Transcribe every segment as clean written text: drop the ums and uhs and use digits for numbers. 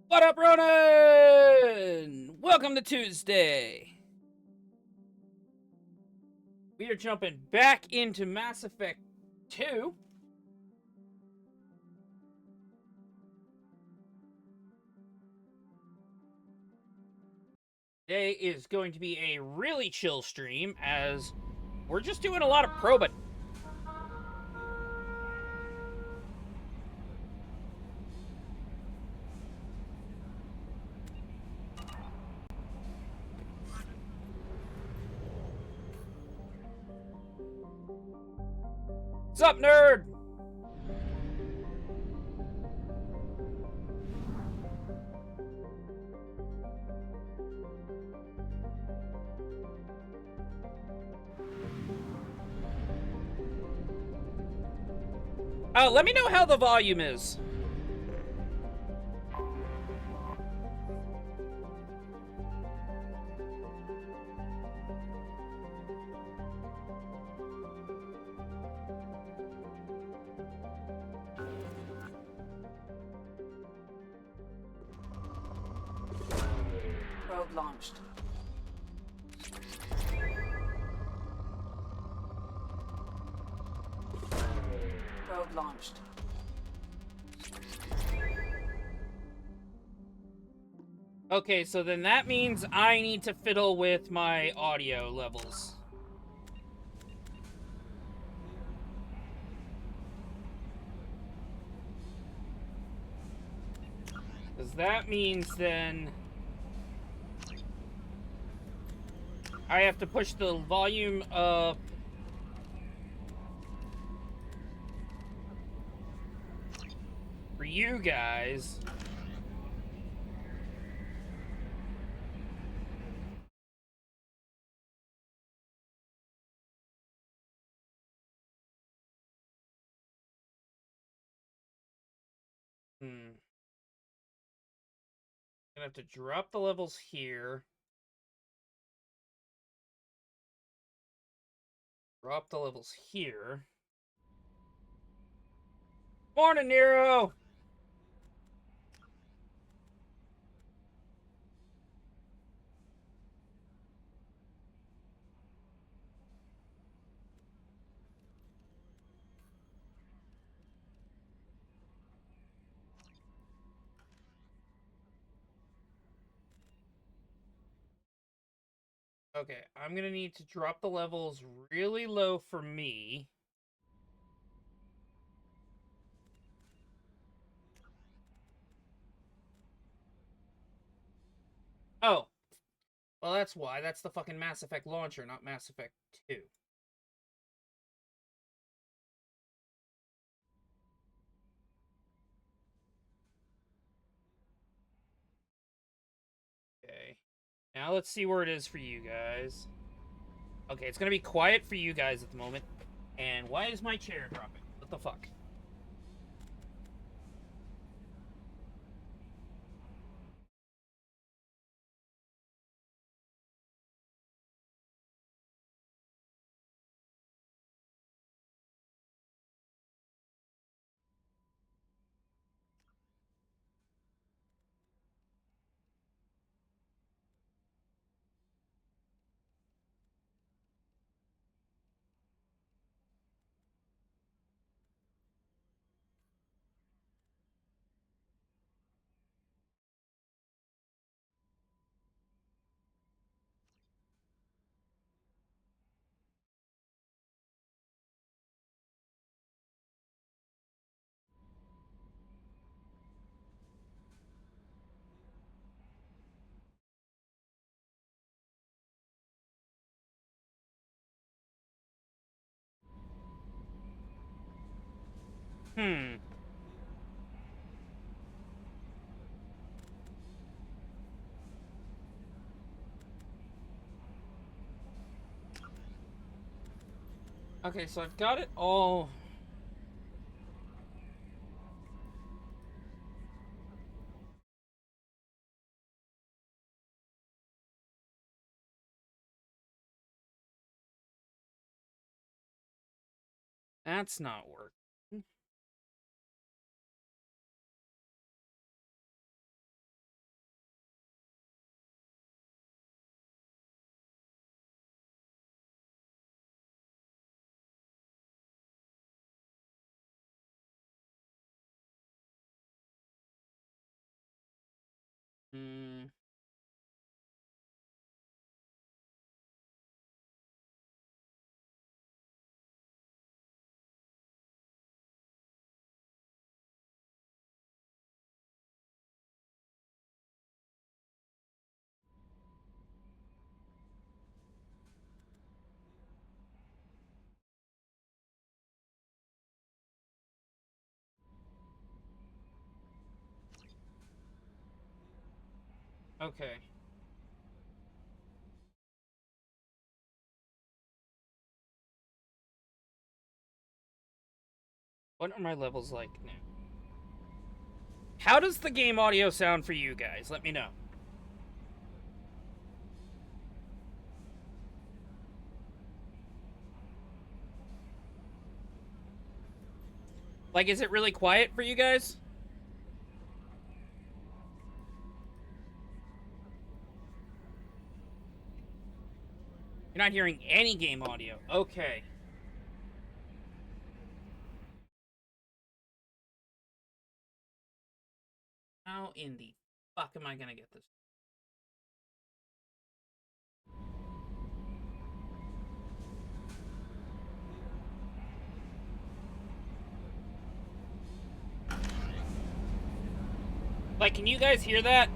What up, Ronan? Welcome to Tuesday. We are jumping back into Mass Effect 2. Today is going to be a really chill stream as we're just doing a lot of Probin. What's up, nerd? Let me know how the volume is. Probe launched. Probe launched. Okay, so then that means I need to fiddle with my audio levels. Because that means then I have to push the volume up for you guys. Gonna have to drop the levels here. Drop the levels here. Morning, Nero! Okay, I'm gonna need to drop the levels really low for me. Oh. Well, that's why. That's the fucking Mass Effect launcher, not Mass Effect 2. Okay. Now let's see where it is for you guys. Okay, it's gonna be quiet for you guys at the moment. And why is my chair dropping? What the fuck? Hmm. Okay, so I've got it all. That's not working. Hmm. Okay. What are my levels like now? How does the game audio sound for you guys? Let me know. Like, is it really quiet for you guys? You're not hearing any game audio. Okay. How in the fuck am I gonna get this? Like, can you guys hear that?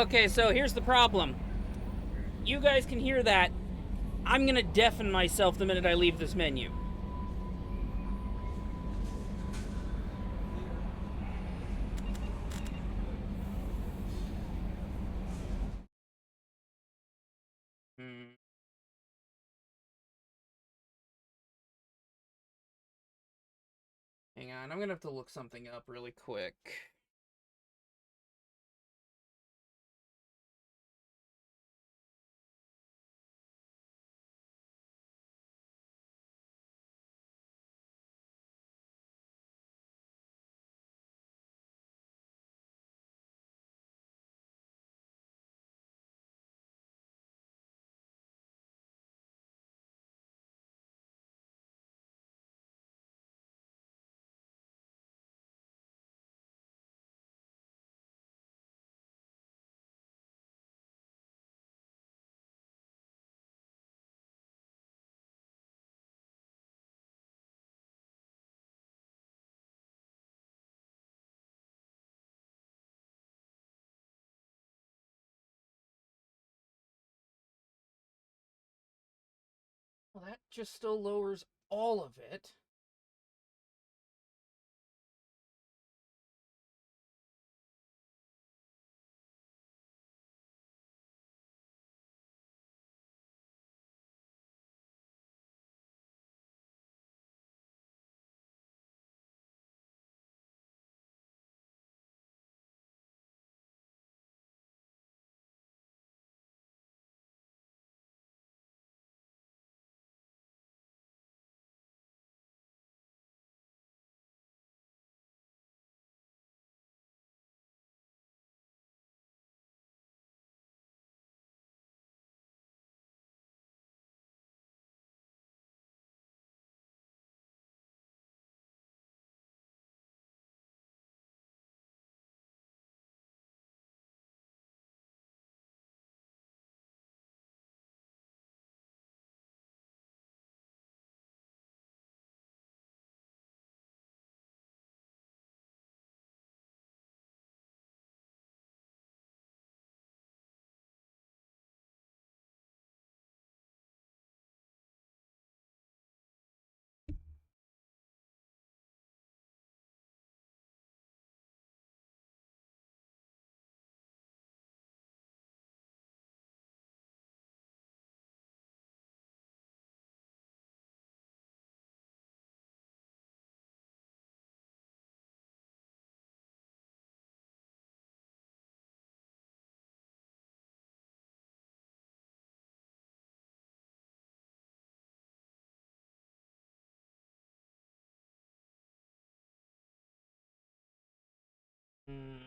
Okay, so here's the problem. You guys can hear that. I'm gonna deafen myself the minute I leave this menu. Hmm. Hang on, I'm gonna have to look something up really quick. Well, that just still lowers all of it. Mm.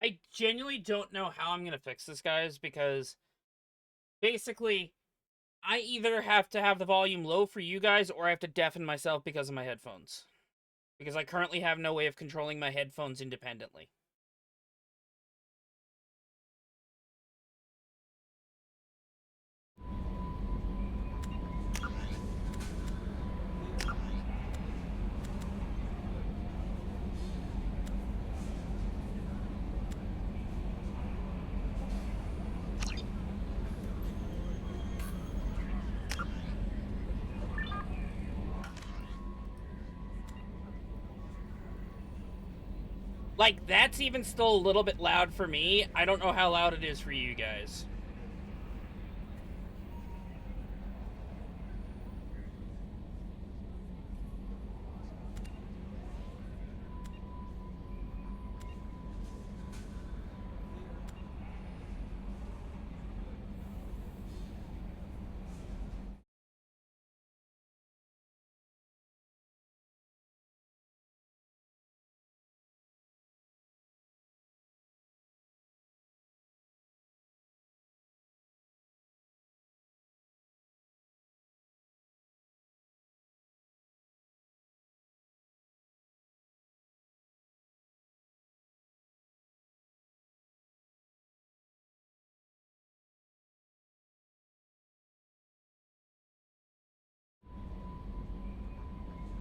I genuinely don't know how I'm gonna fix this, guys, because basically, I either have to have the volume low for you guys, or I have to deafen myself because of my headphones. Because I currently have no way of controlling my headphones independently. Like, that's even still a little bit loud for me. I don't know how loud it is for you guys.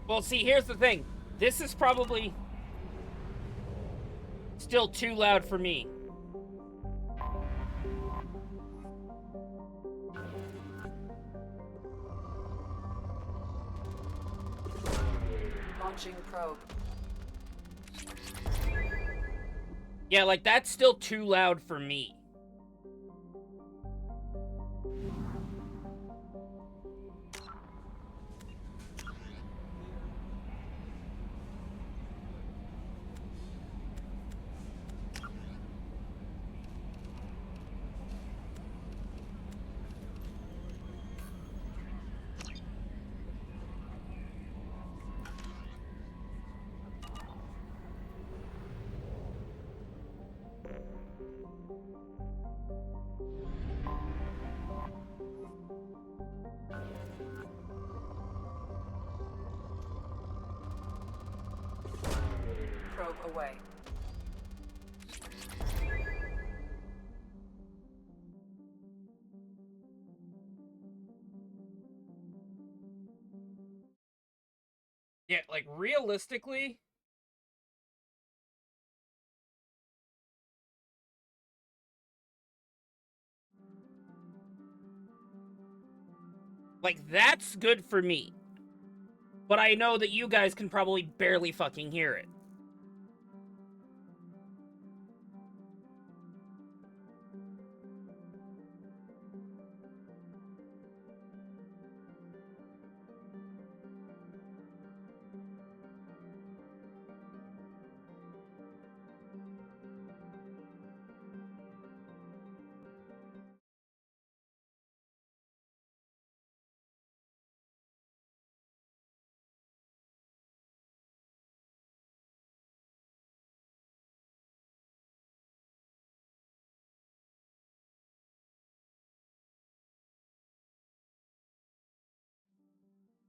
Well, see, here's the thing. This is probably still too loud for me. Launching probe. Yeah, like, that's still too loud for me. Probe away. Yeah, like, realistically, Like, that's good for me. But I know that you guys can probably barely fucking hear it.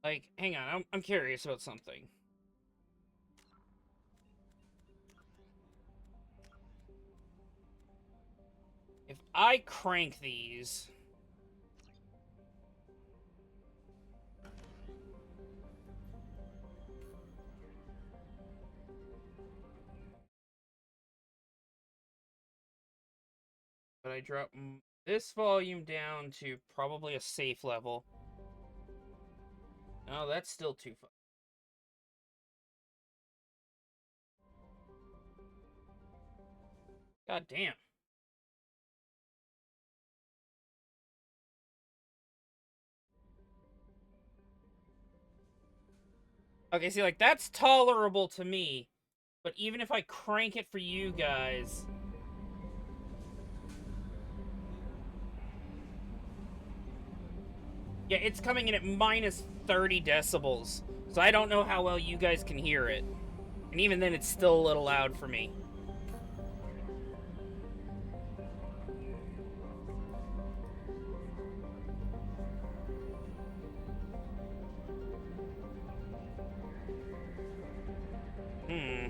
Like, hang on, I'm curious about something. If I crank these... But I drop this volume down to probably a safe level. No, that's still too far. God damn. Okay, see, like, that's tolerable to me. But even if I crank it for you guys... Yeah, it's coming in at minus 30 decibels. So I don't know how well you guys can hear it. And even then, it's still a little loud for me. Hmm.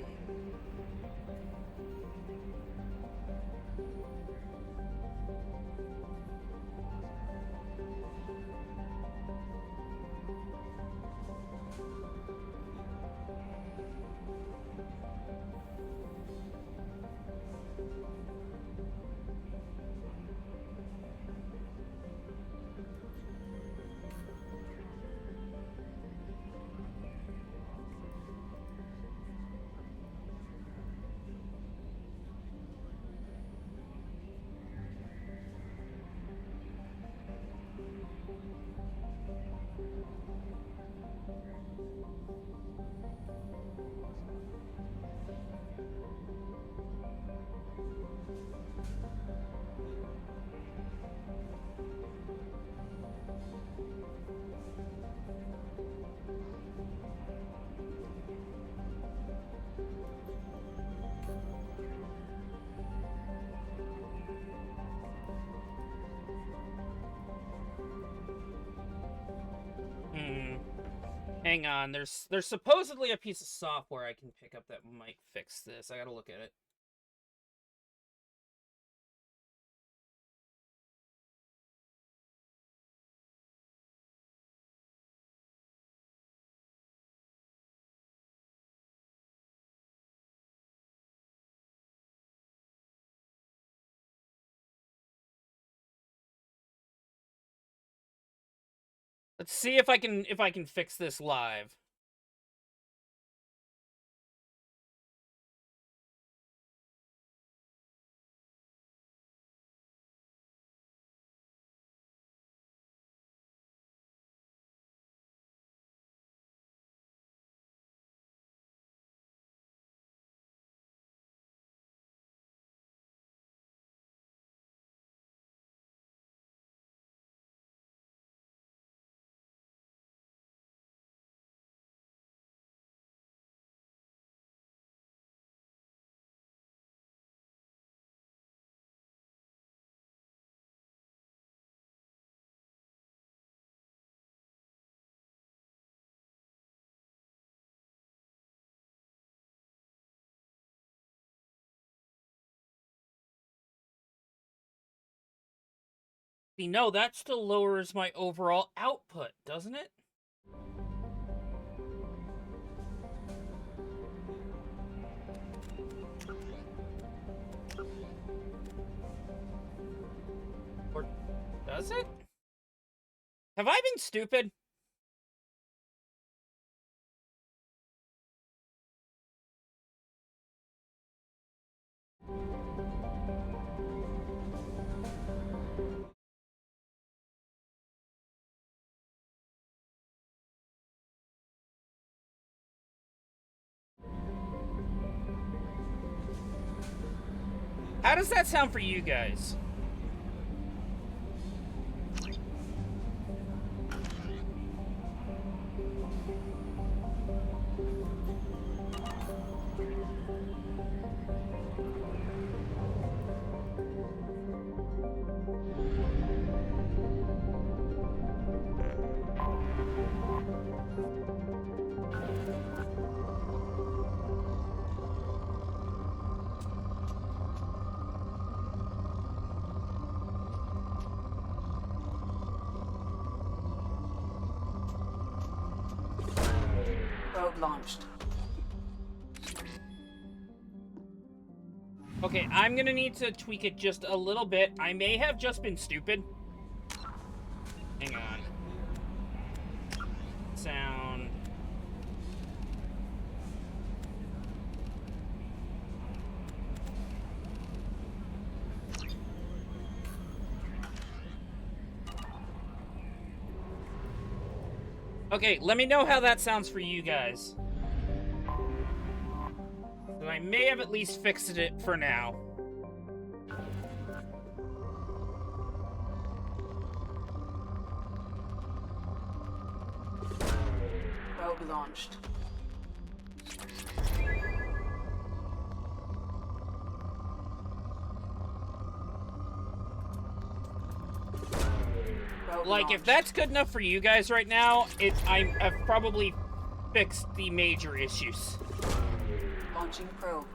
Hmm. Hang on, there's supposedly a piece of software I can pick up that might fix this. I gotta look at it. Let's see if I can fix this live. See, no, that still lowers my overall output, doesn't it? Or does it? Have I been stupid? How does that sound for you guys? Probe launched. Okay, I'm gonna need to tweak it just a little bit. I may have just been stupid. Hang on. Sound. Okay, let me know how that sounds for you guys. So I may have at least fixed it for now. Probe launched. Probe Like, launched. if that's good enough for you guys right now, I've probably fixed the major issues. Launching probe.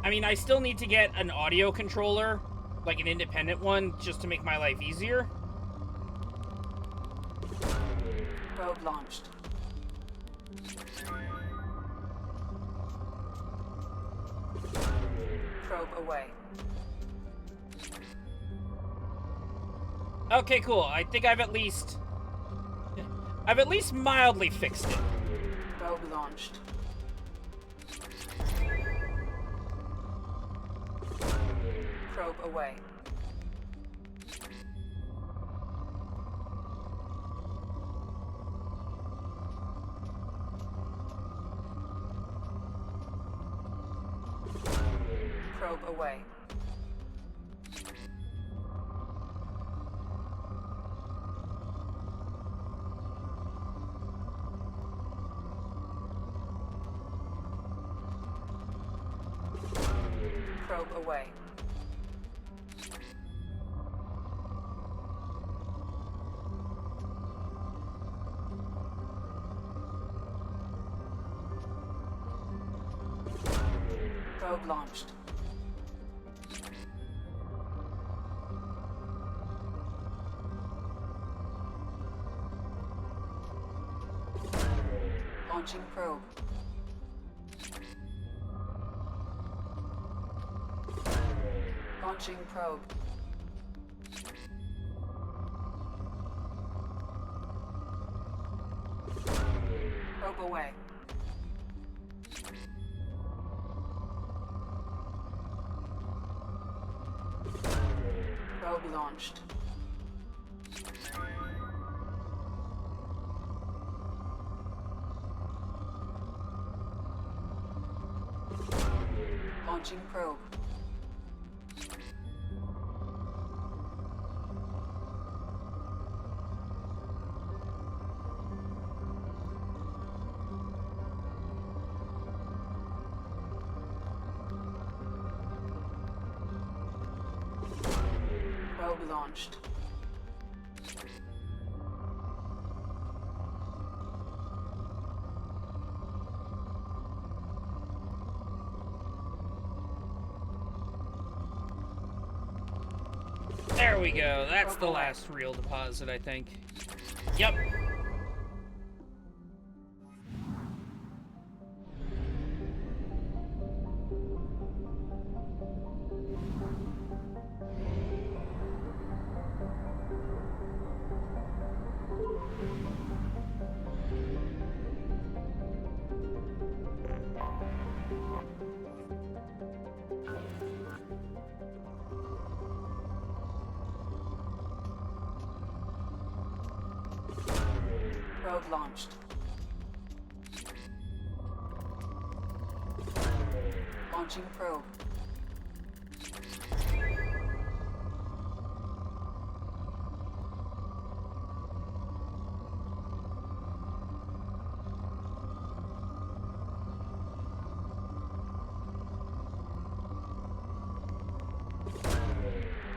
I mean, I still need to get an audio controller, like an independent one, just to make my life easier. Probe launched. Probe away. Okay, cool. I think I've at least mildly fixed it. Probe launched. Probe away. Probe away. Probe away. Probe launched. Launching probe. Launching probe. Probe away. Probe launched. Launching probe. Probe launched. There we go. That's the last real deposit, I think. Yep. Probe launched. Launching probe.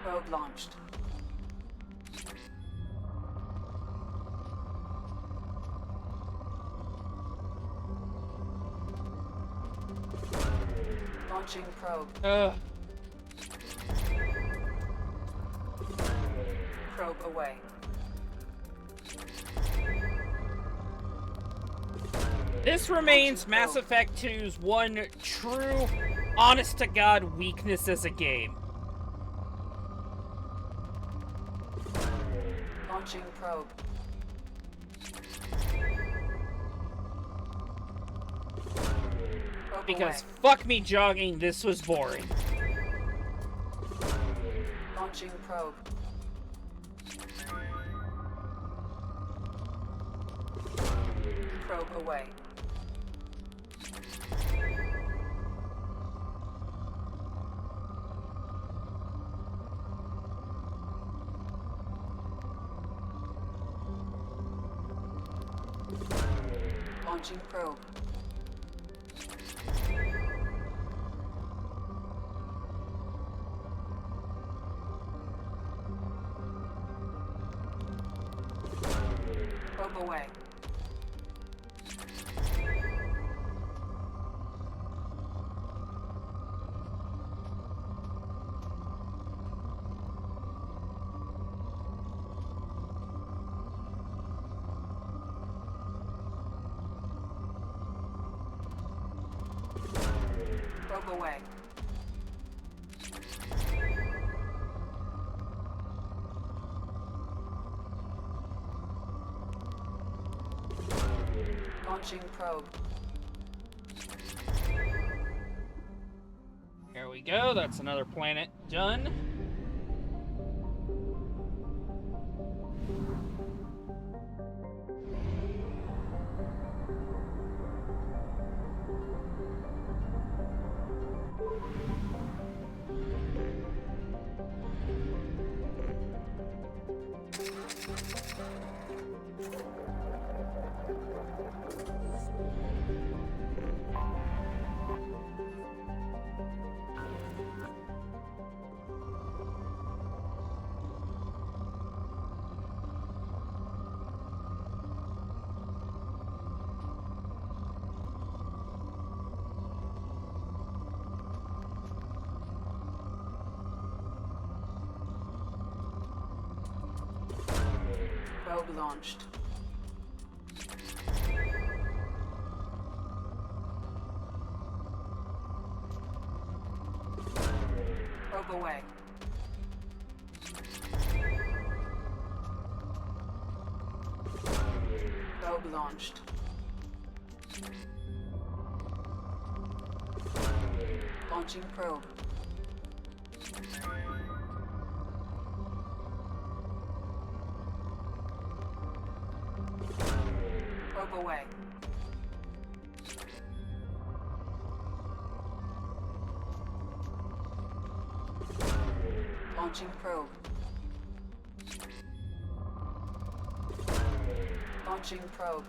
Probe launched. Launching probe. Probe away. This remains Mass Effect 2's one true, honest-to-God weakness as a game. Launching probe. Probe Because away. fuck me jogging, this was boring. Launching probe. Probe away. Launching probe. Probe away. Probe away. Launching probe. Here we go, that's another planet done. Probe launched. Probe away. Probe launched. Launching probe. Probe away. Launching probe. Launching probe.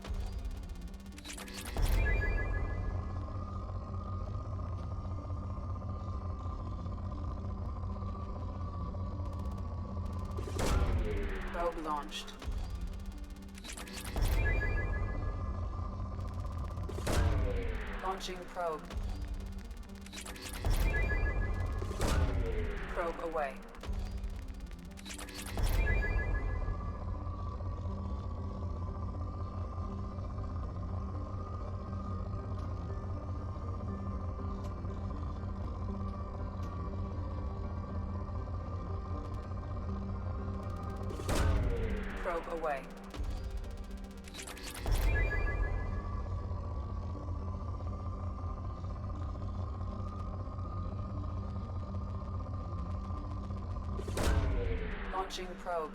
Probe launched. Launching probe. Probe away. Probe away. Launching probe.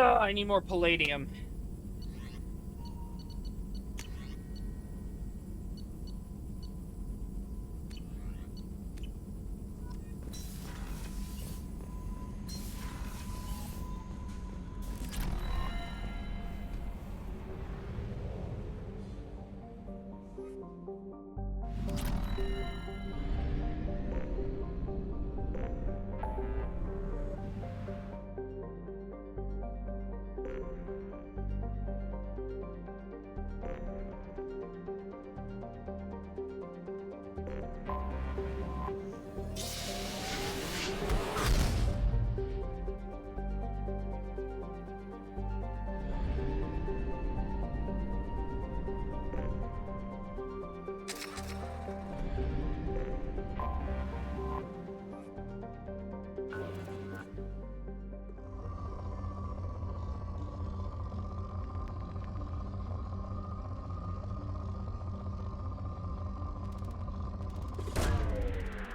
I need more palladium.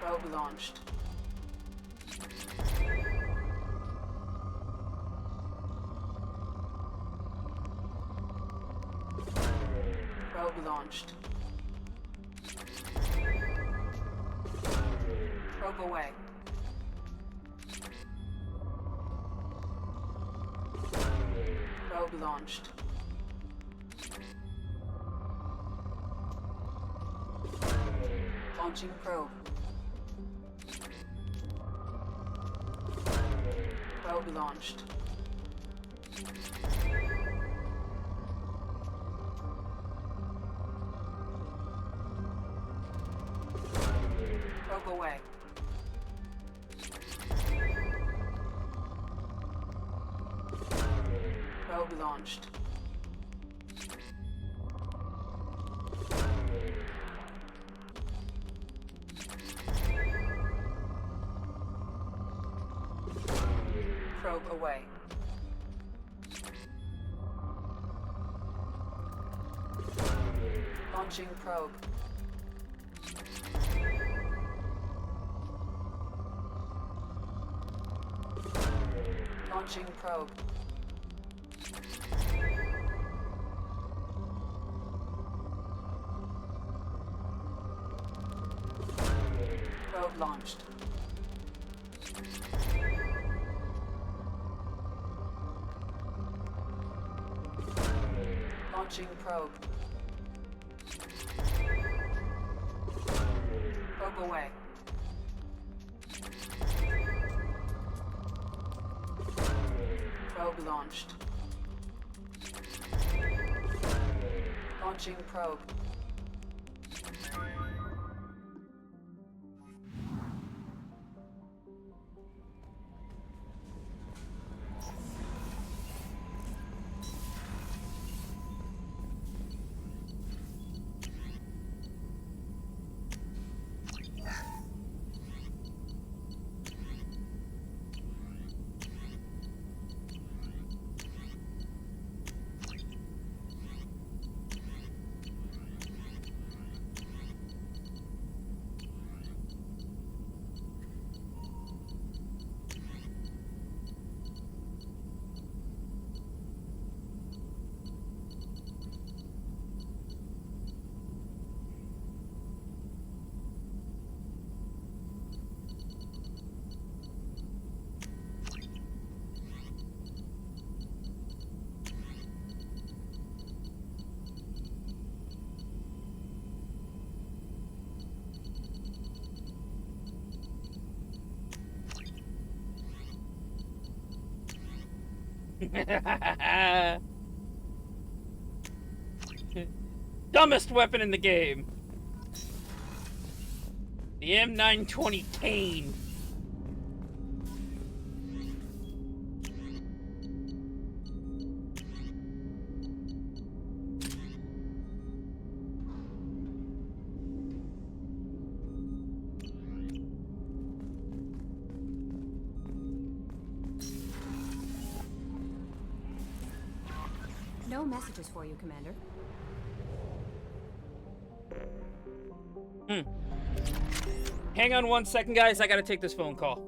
Probe launched. Probe launched. Probe away. Probe launched. Launching probe. Probe launched. Probe away. Probe launched. Probe away. Launching probe. Launching probe. Probe launched. Launching probe. Probe away. Probe launched. Launching probe. Dumbest weapon in the game. The M920 Kane. No messages for you, Commander. Hang on 1 second, guys. I gotta take this phone call.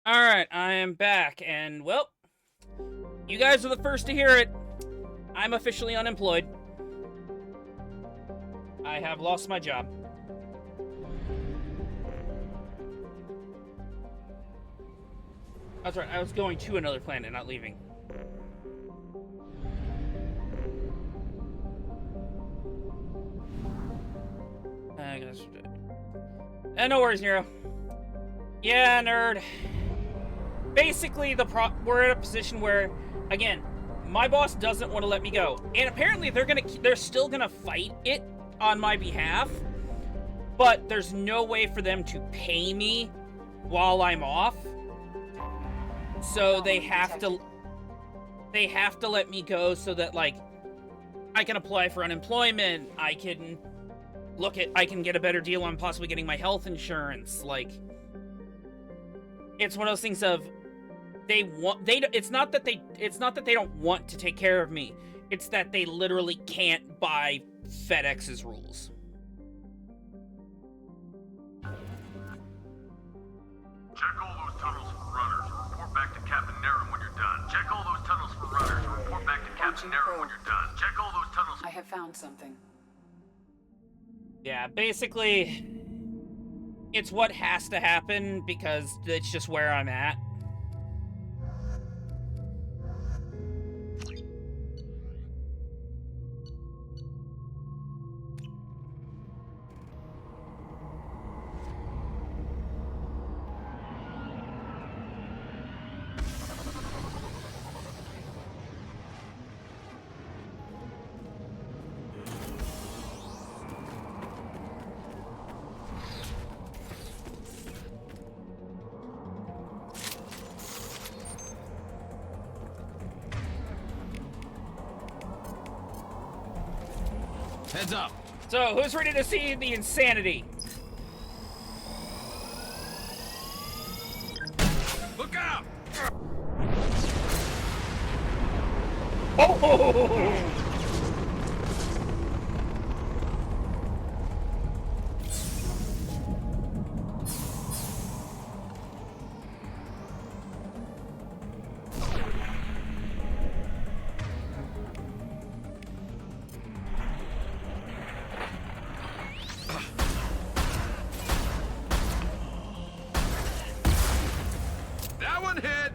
Alright, I am back, and, well, you guys are the first to hear it. I'm officially unemployed. I have lost my job. That's right, I was going to another planet, not leaving. I guess. No worries, Nero. Yeah, nerd. Basically, we're in a position where, again, my boss doesn't want to let me go, and apparently they're still gonna fight it on my behalf, but there's no way for them to pay me while I'm off, so they have to let me go so that, like, I can apply for unemployment, I can get a better deal on possibly getting my health insurance. Like, it's one of those things of it's not that they don't want to take care of me. It's that they literally can't buy FedEx's rules. Check all those tunnels for runners. Report back to Captain Naren when you're done. Check all those tunnels for runners. Report back to Captain Naren when you're done. Check all those tunnels. I have found something. Yeah, basically, it's what has to happen because it's just where I'm at. Heads up. So, who's ready to see the insanity? Look out! Oh! That one hit!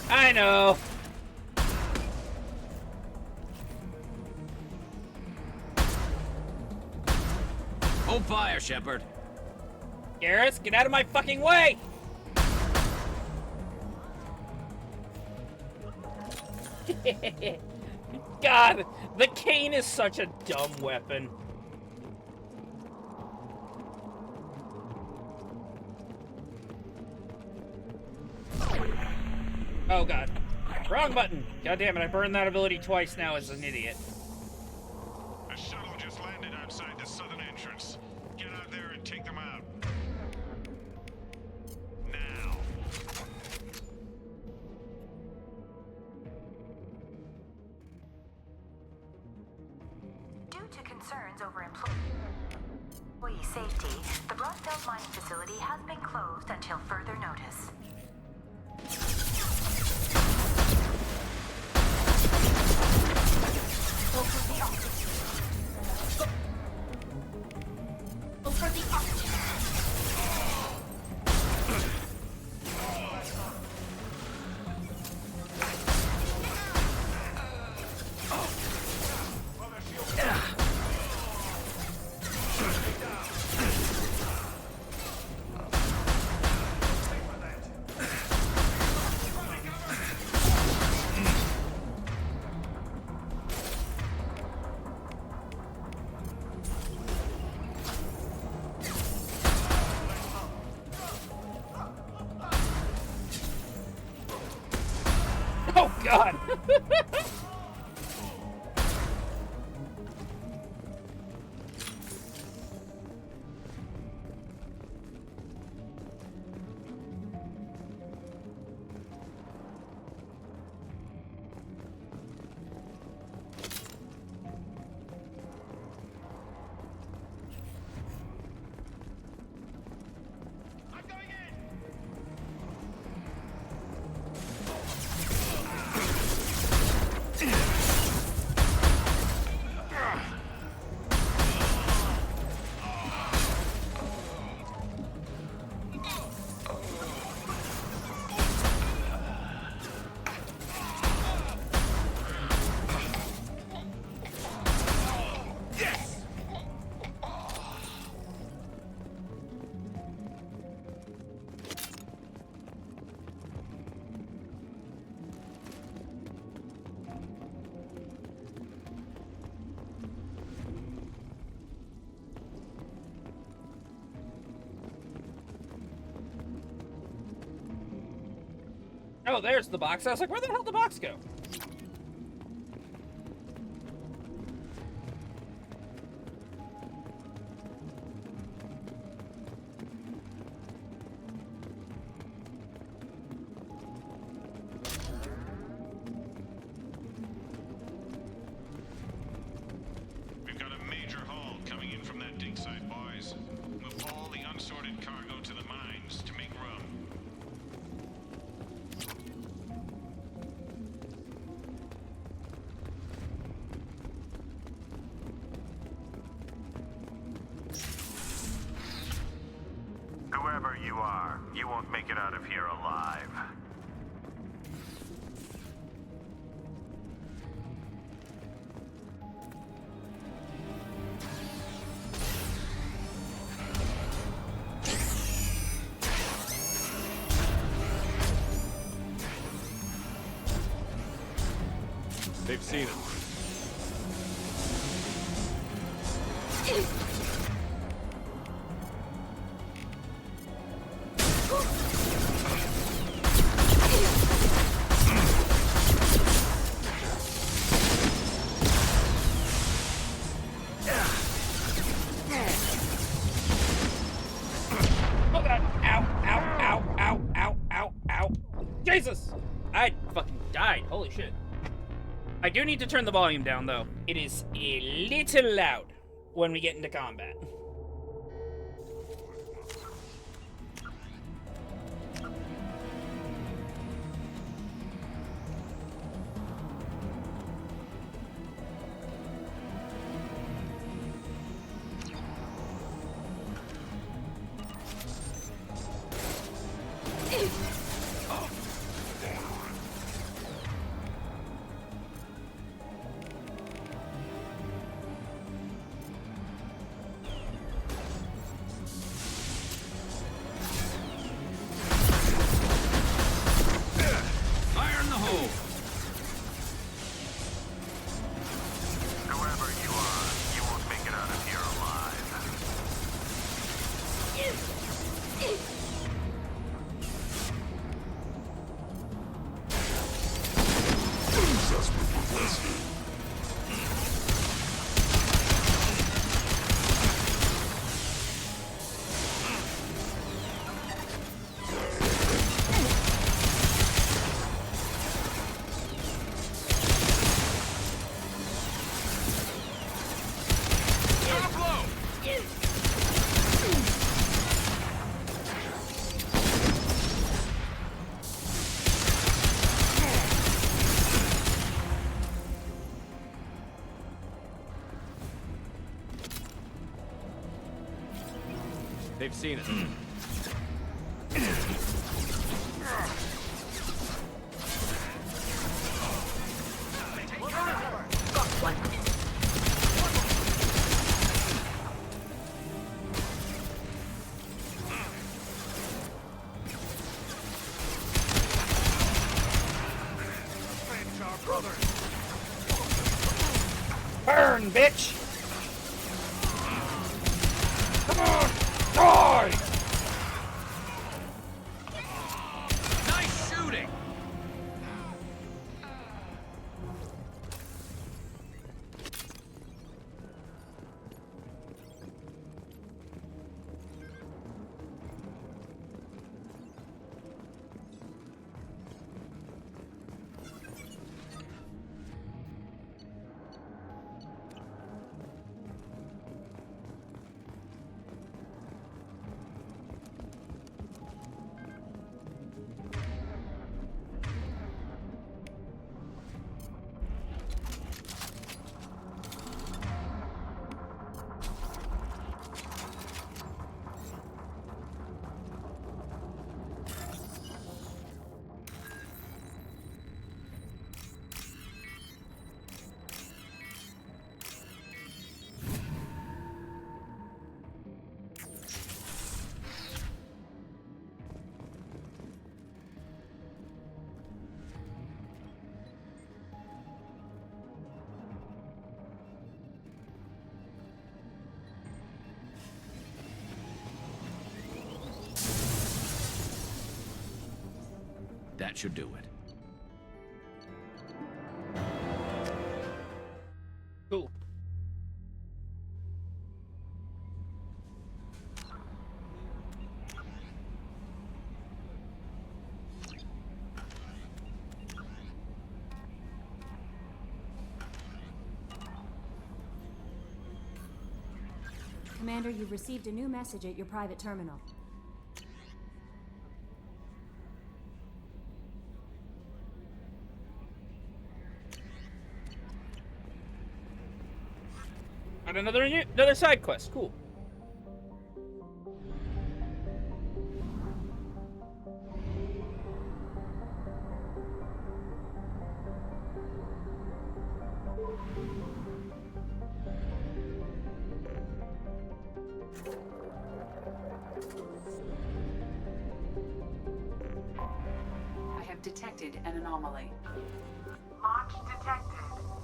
I know. Hold fire, Shepard. Garrus, get out of my fucking way! God, the cane is such a dumb weapon. Oh god. Wrong button! God damn it, I burned that ability twice now as an idiot. A shuttle just landed outside the southern entrance. Get out there and take them out. Now. Due to concerns over employee safety, the Broadfield mining facility has been closed until further notice. Go for the optic. Go for the optic. Oh god! Oh, there's the box. I was like, where the hell did the box go? We've got a major haul coming in from that dig site, boys. Move all the unsorted cargo to the mines to make room. Whoever you are, you won't make it out of here alive. They've seen it. Oh god! Ow! Ow! Ow! Ow! Ow! Ow! Ow! Jesus! I fucking died. Holy shit. I do need to turn the volume down, though. It is a little loud when we get into combat. Fire in the hole! Whoever you are, you won't make it out of here alive. Drop low! They've seen it. Burn, bitch! Come on! Die! Nice shooting! should do it. Cool. Commander, you've received a new message at your private terminal. Got another side quest. Cool. I have detected an anomaly. Launch detected.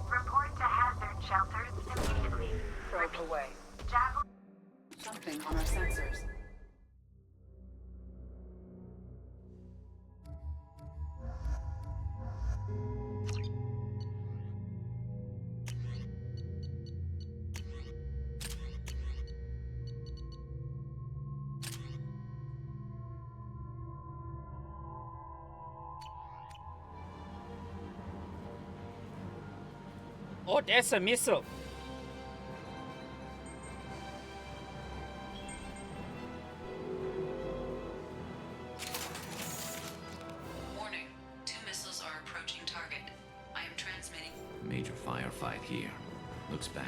Report to hazard shelters immediately. Probe away. Javelin. Something on our sensors. Oh, that's a missile. Warning. 2 missiles are approaching target. I am transmitting. Major firefight here. Looks bad.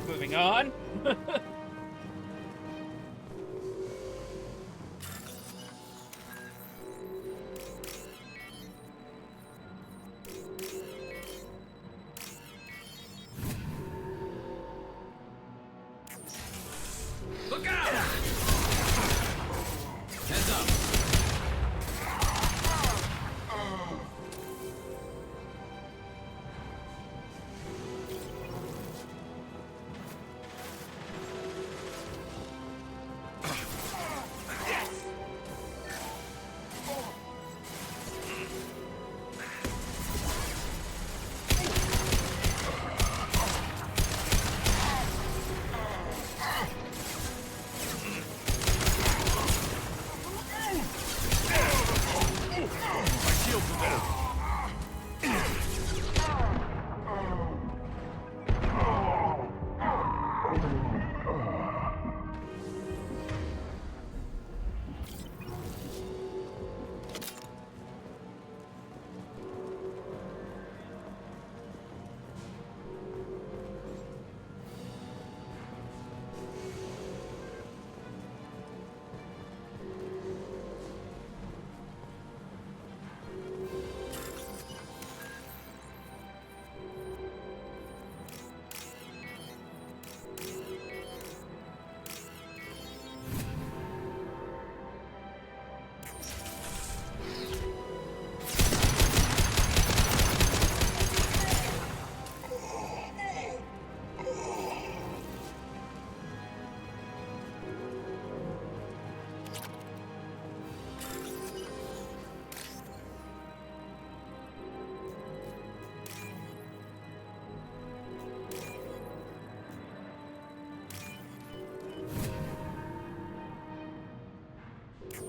Moving on. Look out! Heads up!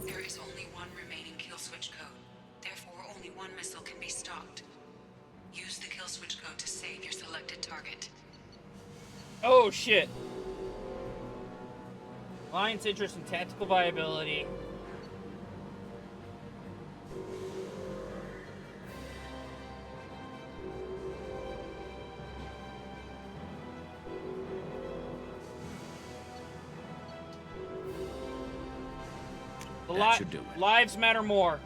There is only one remaining kill switch code. Therefore, only one missile can be stocked. Use the kill switch code to save your selected target. Oh shit. Alliance interest in tactical viability. That should do it. Lives matter more.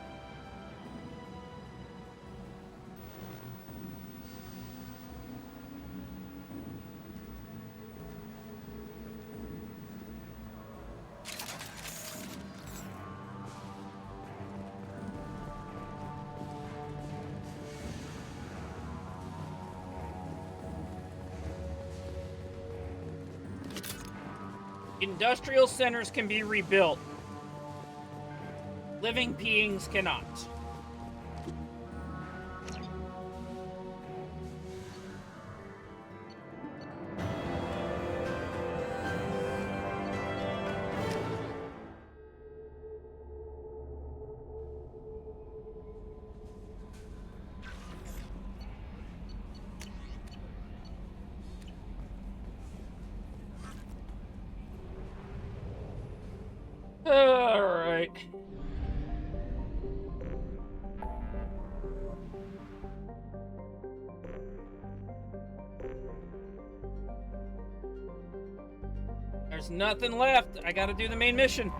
Industrial centers can be rebuilt. Living beings cannot. All right. There's nothing left. I gotta do the main mission.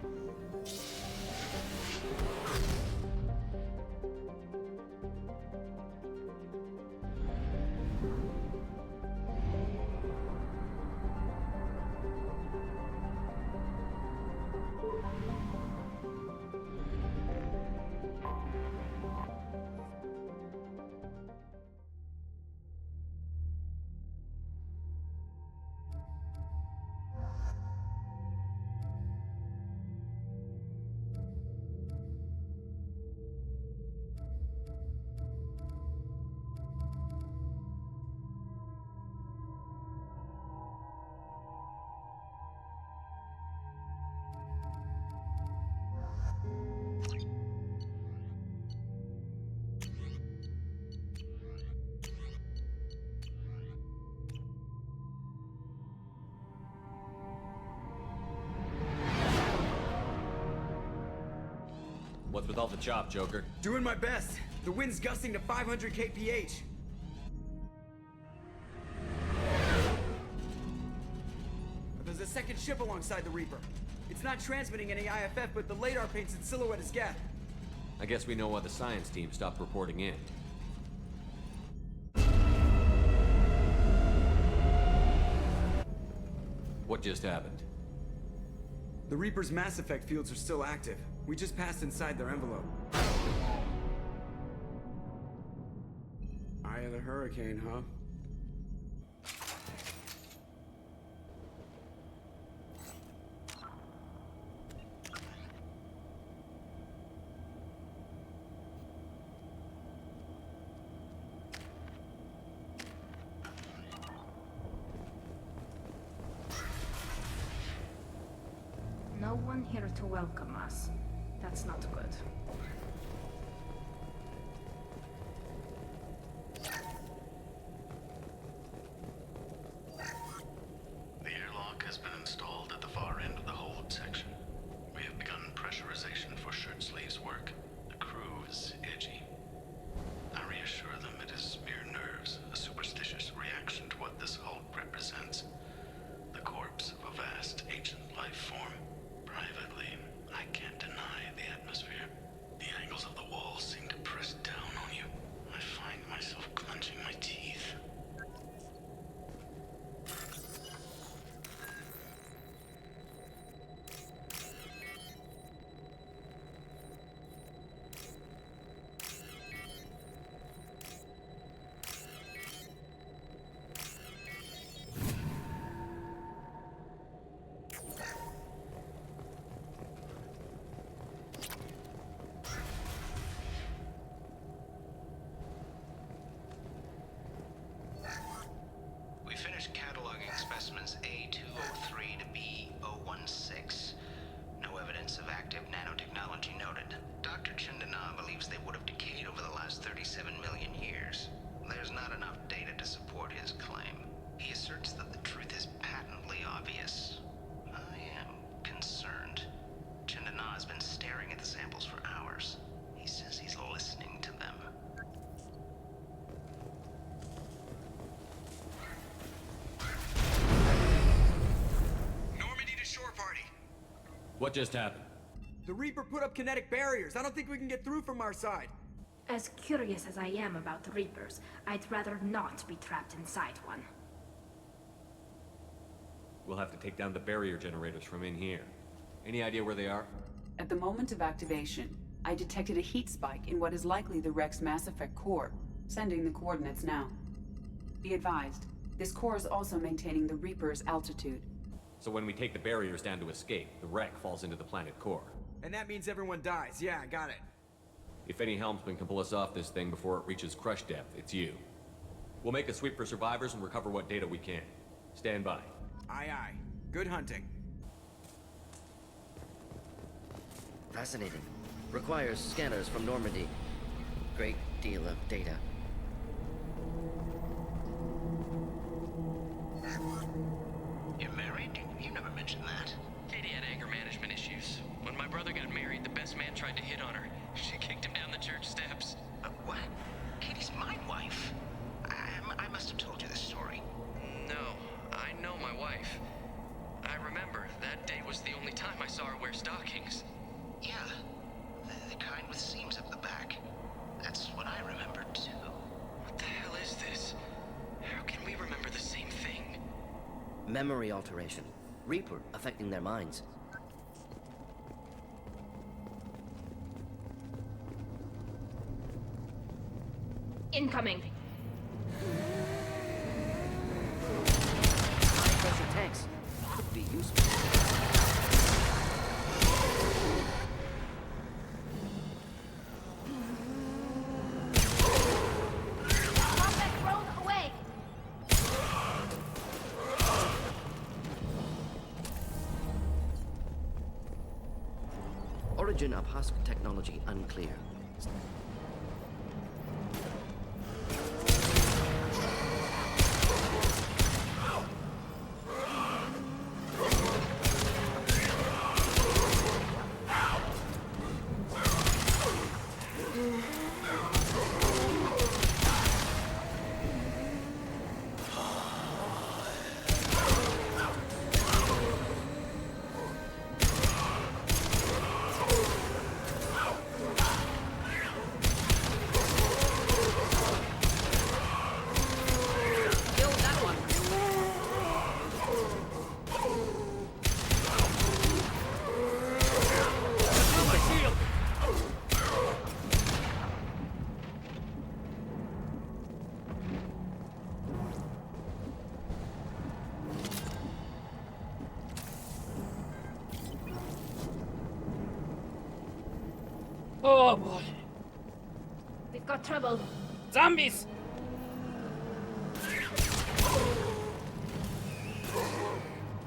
What's with all the chop, Joker? Doing my best. The wind's gusting to 500 kph. There's a second ship alongside the Reaper. It's not transmitting any IFF, but the radar paints its silhouette as Geth. I guess we know why the science team stopped reporting in. What just happened? The Reaper's mass effect fields are still active. We just passed inside their envelope. Eye of the hurricane, huh? No one here to welcome us. That's not good. The airlock has been installed at the far end of the hold section. We have begun pressurization for shirt sleeves work. The crew is edgy. I reassure them it is mere nerves, a superstitious reaction to what this hulk represents. The corpse of a vast ancient life form. Privately, I can't deny the atmosphere. The angles of the walls seem to press down on you. I find myself clenching my teeth. We finished cataloging specimens A203 to B016. No evidence of active nanotechnology noted. Dr. Chindana believes they would have decayed over the last 37 million years. There's not enough data to support his claim. He asserts that the truth is patently obvious. I am concerned. Chindana has been staring at the samples for hours. He says he's listening to them. Normandy to shore party. What just happened? The Reaper put up kinetic barriers. I don't think we can get through from our side. As curious as I am about the Reapers, I'd rather not be trapped inside one. We'll have to take down the barrier generators from in here. Any idea where they are? At the moment of activation, I detected a heat spike in what is likely the Rex Mass Effect core, sending the coordinates now. Be advised, this core is also maintaining the Reaper's altitude. So when we take the barriers down to escape, the wreck falls into the planet core. And that means everyone dies. Yeah, I got it. If any helmsman can pull us off this thing before it reaches crush depth, it's you. We'll make a sweep for survivors and recover what data we can. Stand by. Aye, aye. Good hunting. Fascinating. Requires scanners from Normandy. Great deal of data. You're married? You never mentioned that. Katie had anger management issues. When my brother got married, the best man tried to hit on her. She kicked him down the church steps. What? Katie's my wife. I must have told you this story. No, I know my wife. I remember that day was the only time I saw her wear stockings. Yeah, the kind with seams up the back. That's what I remembered too. What the hell is this? How can we remember the same thing? Memory alteration. Reaper affecting their minds. Incoming. High-pressure tanks could be useful. Combat drone away. Origin of husk technology unclear. Oh boy. We've got trouble. Zombies!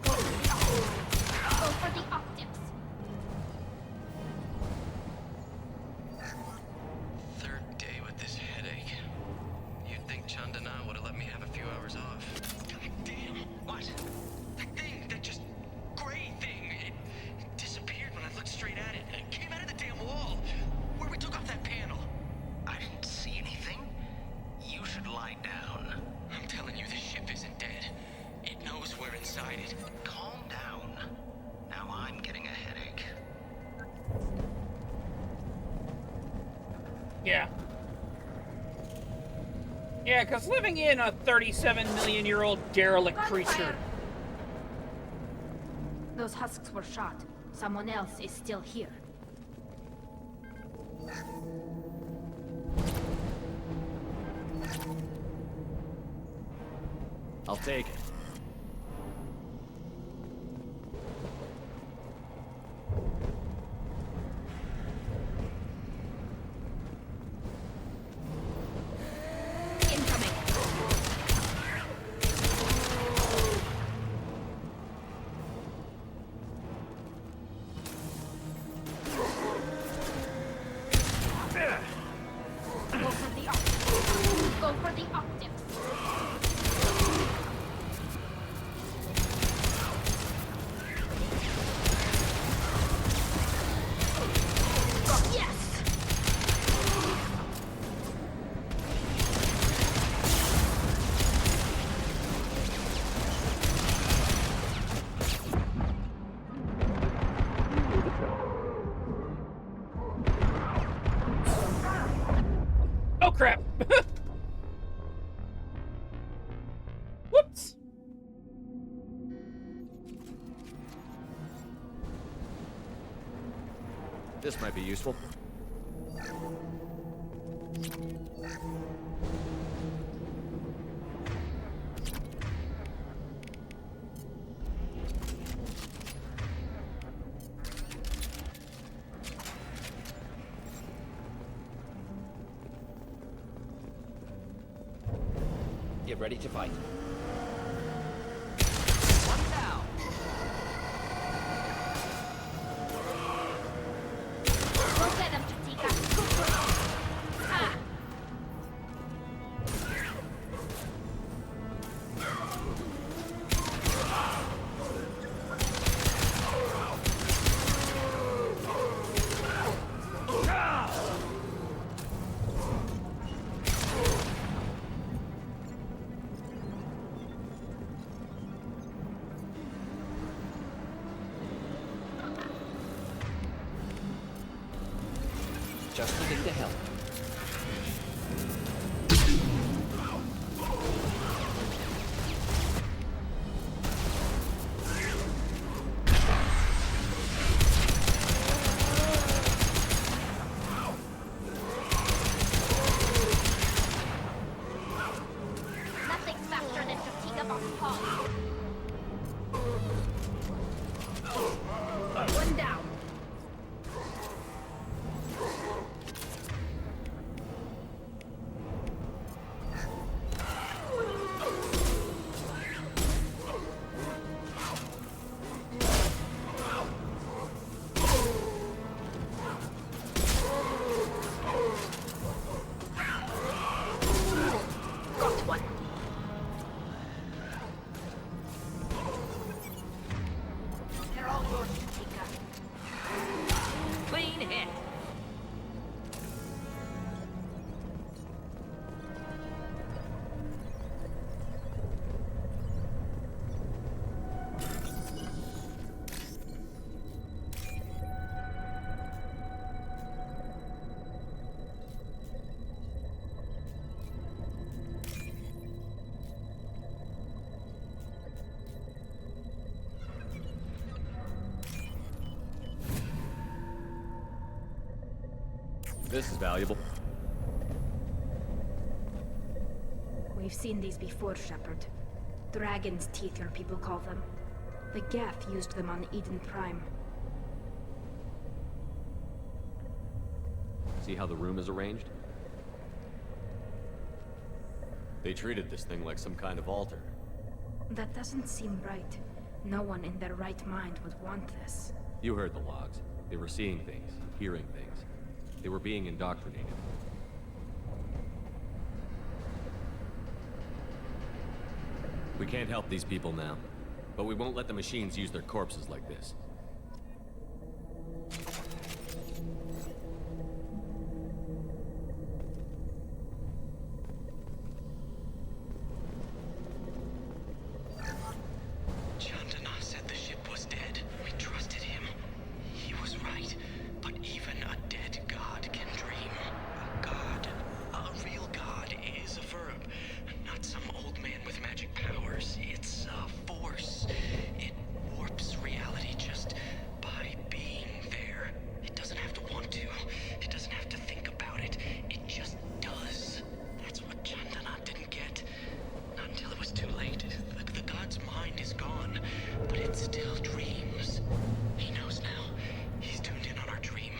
Go for the optics. Third day with this headache. You'd think Chandana would have let me have a few hours off. God damn! What? That thing, that just gray thing, it disappeared when I looked straight at it. It came out of the damn wall, where we took off that panel. I didn't see anything. You should lie down. I'm telling you, this ship isn't dead. It knows we're inside it. Calm down. Now I'm getting a headache. Yeah. Yeah, because living in a 37-million-year-old derelict creature. Those husks were shot. Someone else is still here. I'll take it. Incoming. Go for the optics. Go for the optics. Yes! Oh crap! Whoops! This might be useful. Get ready to fight. One down. Go get him, Katika. Go for it. Ah! Just the thing to help. Nothing faster than Katika Bomb's paw. One down. Got one. They're all yours, Katika. Clean hit. This is valuable. We've seen these before, Shepard. Dragon's teeth, your people call them. The Geth used them on Eden Prime. See how the room is arranged? They treated this thing like some kind of altar. That doesn't seem right. No one in their right mind would want this. You heard the logs. They were seeing things, hearing things. They were being indoctrinated. We can't help these people now, but we won't let the machines use their corpses like this. Chandana said the ship was dead. We trusted him. He was right. But even a dead god can dream. A god, a real god, is a verb. Not some old man with magic powers. It's a force. It warps reality just by being there. It doesn't have to want to. It doesn't have to think about it. It just does. That's what Chandana didn't get. Not until it was too late. The god's mind is gone, but it still dreams. He knows now. He's tuned in on our dream.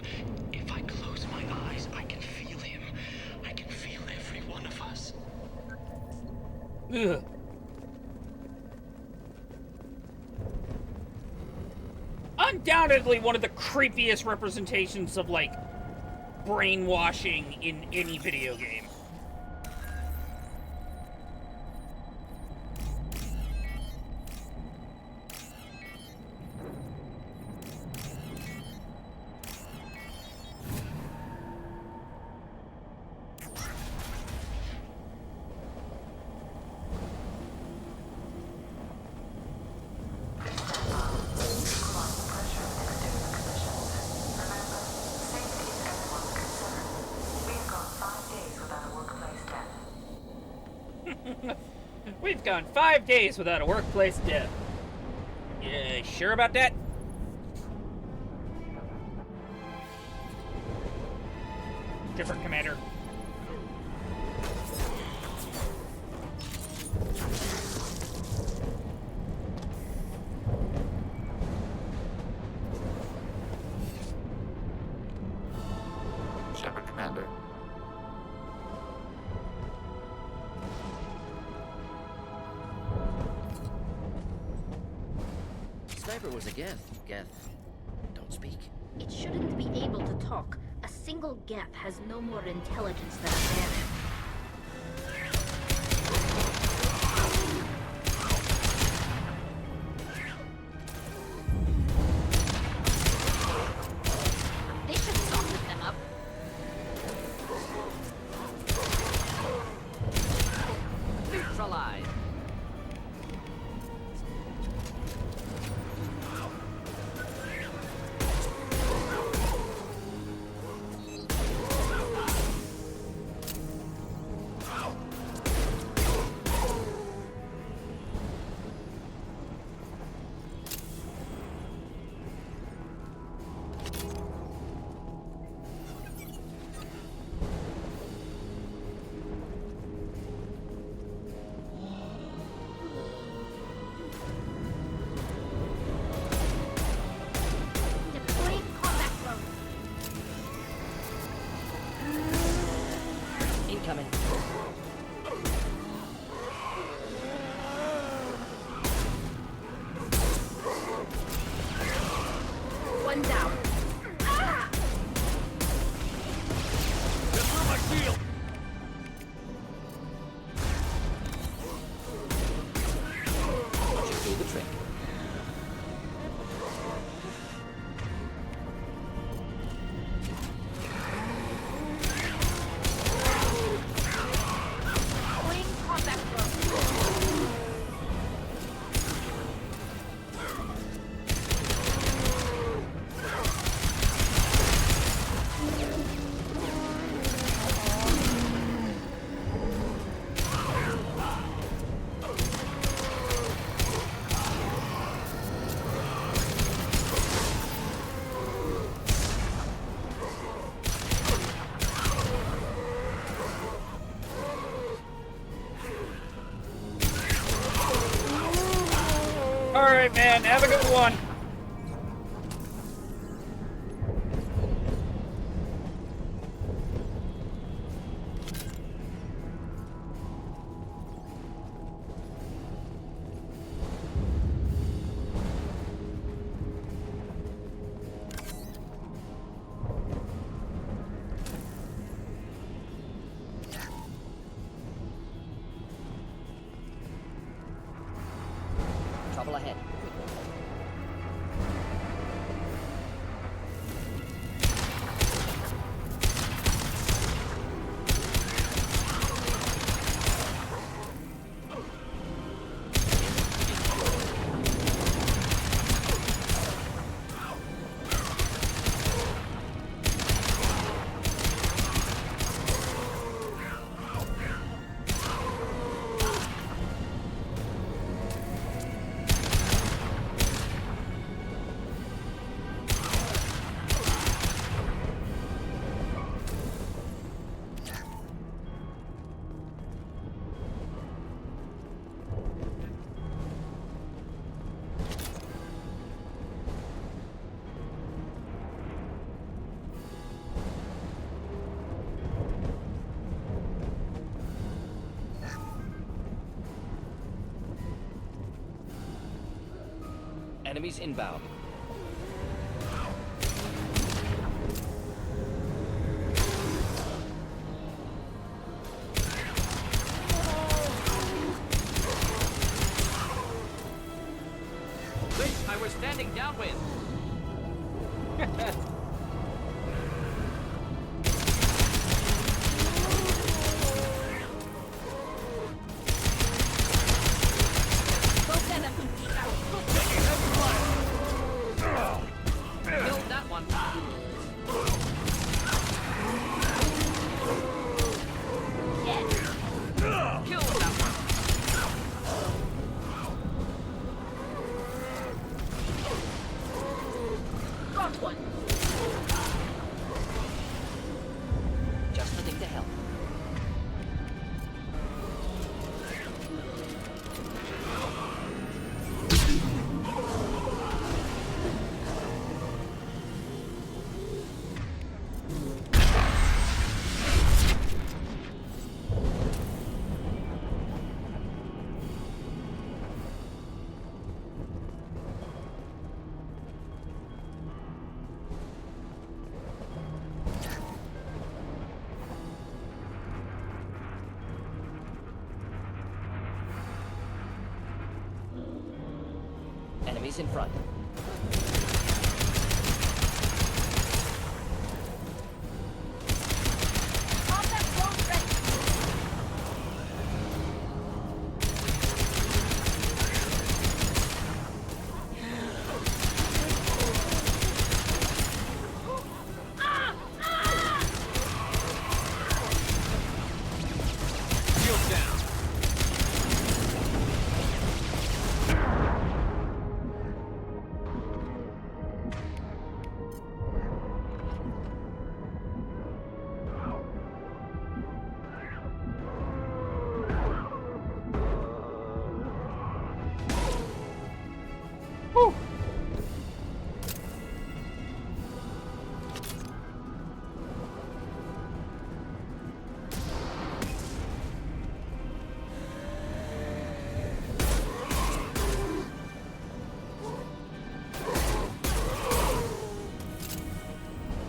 If I close my eyes, I can feel him. I can feel every one of us. Ugh. Undoubtedly one of the creepiest representations of, like, brainwashing in any video game. We've gone 5 days without a workplace death. Yeah, sure about that? Different commander. Shepard, Commander. Sniper was a Geth. Geth don't speak. It shouldn't be able to talk. A single Geth has no more intelligence than a man. They should soften them up. Neutralize. Deploying combat drone. Incoming. One down. Ah! Should do the trick. Deploying combat drone. Alright, man, have a good one. Trouble ahead. Enemies inbound. Wish I were standing downwind. Both enemies out. Killed that one. Killed that one. Enemies in front.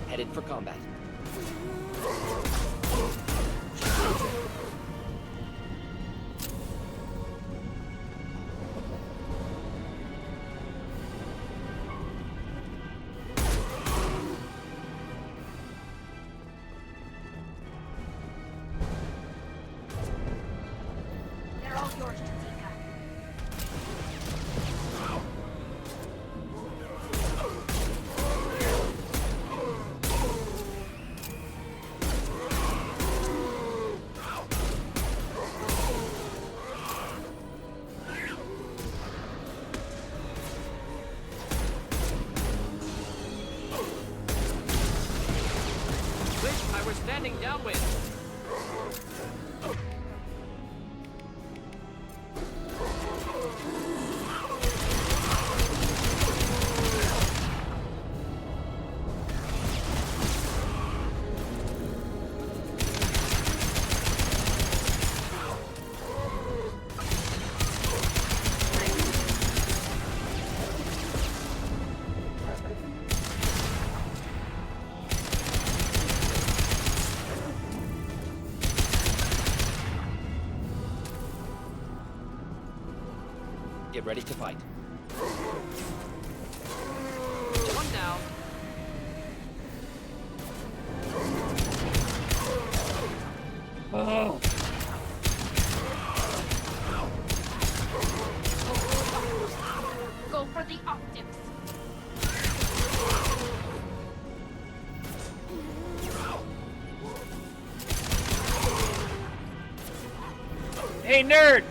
Headed for combat. They're all yours, Jessica. I was standing downwind. Get ready to fight. One down. Oh. Go for the optics. Hey, nerd!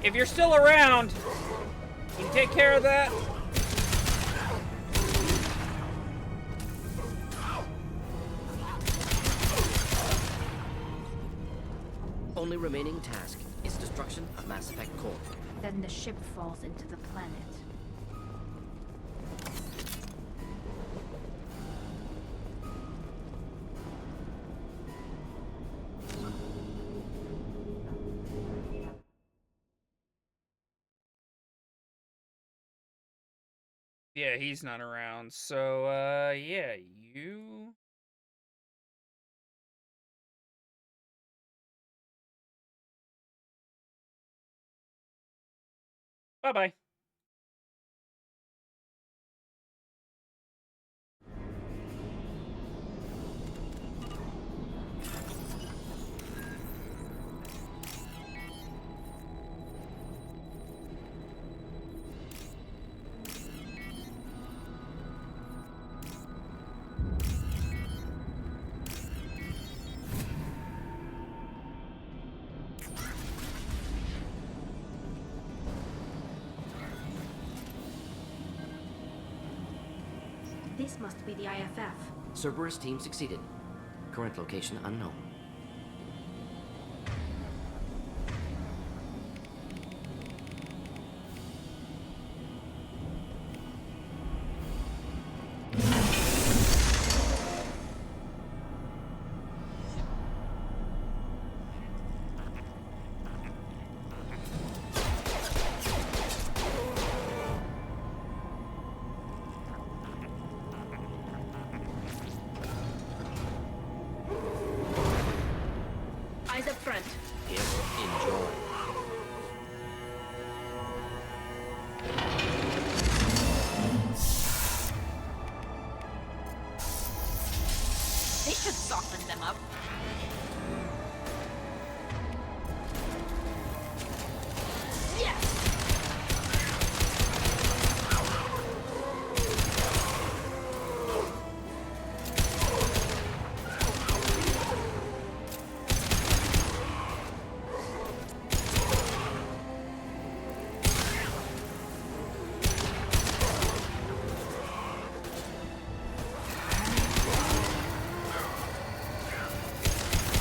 If you're still around, you can take care of that. Only remaining task is destruction of Mass Effect core. Then the ship falls into the planet. Yeah, he's not around. So, yeah, you... Bye-bye. This must be the IFF. Cerberus team succeeded. Current location unknown. Eyes up front. Yes, enjoy. They should soften them up.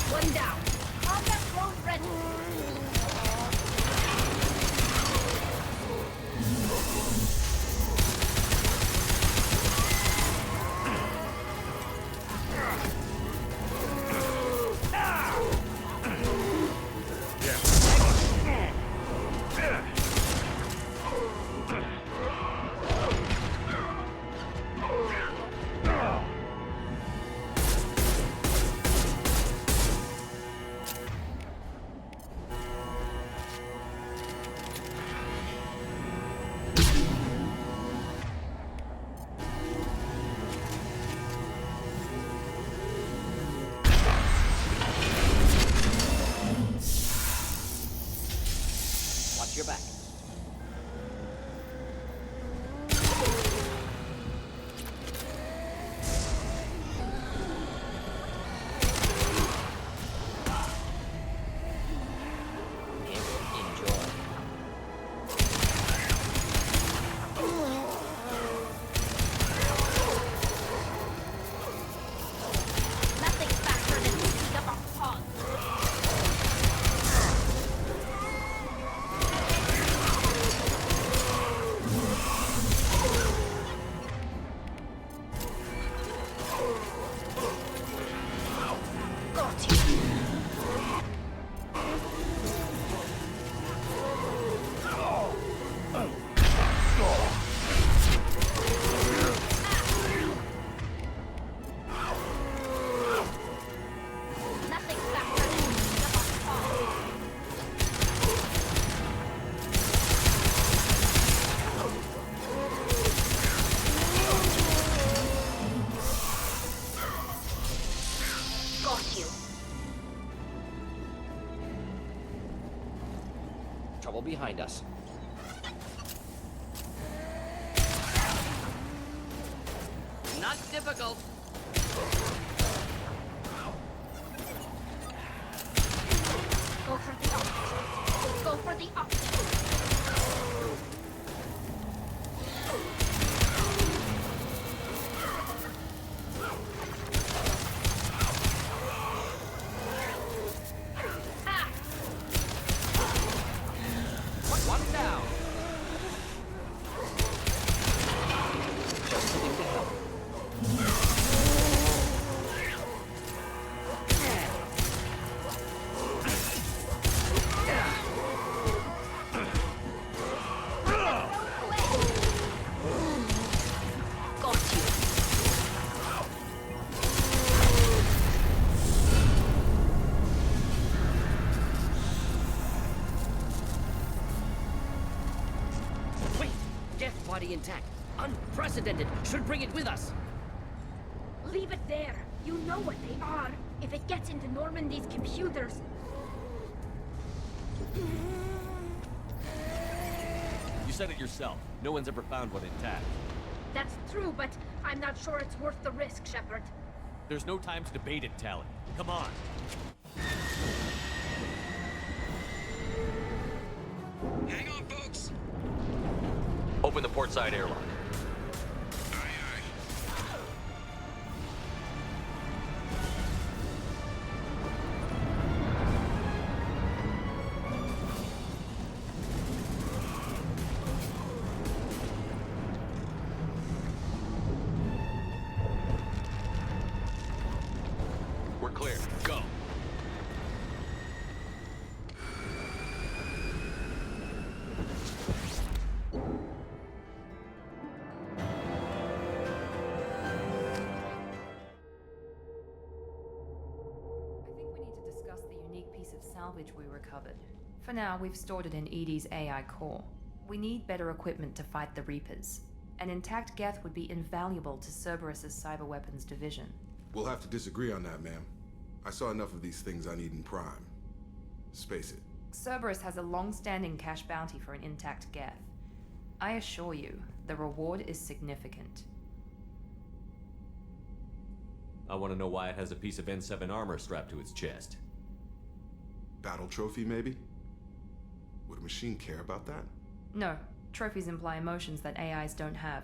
One down. Combat drone ready. Watch your back. Enjoy. Nothing faster than picking up a hog. Got you. Nothing faster than picking up a hog. Got you. Trouble behind us. Not difficult. Go for the opposite. Go for the opposite. Ah! One down. Just sitting to help. Got you. Wait! Death body intact. Unprecedented. Should bring it with us. Leave it there. You know what they are. If it gets into Normandy's computers. You said it yourself. No one's ever found one intact. That's true, but I'm not sure it's worth the risk, Shepard. There's no time to debate it, Tally. Come on. Hang on, folks. Open the port side airlock. Aye, aye. We're clear. Go. I think we need to discuss the unique piece of salvage we recovered. For now, we've stored it in Edie's AI core. We need better equipment to fight the Reapers. An intact Geth would be invaluable to Cerberus's cyber weapons division. We'll have to disagree on that, ma'am. I saw enough of these things on Eden Prime. Space it. Cerberus has a long-standing cash bounty for an intact Geth. I assure you, the reward is significant. I want to know why it has a piece of N7 armor strapped to its chest. Battle trophy, maybe? Would a machine care about that? No, trophies imply emotions that AIs don't have.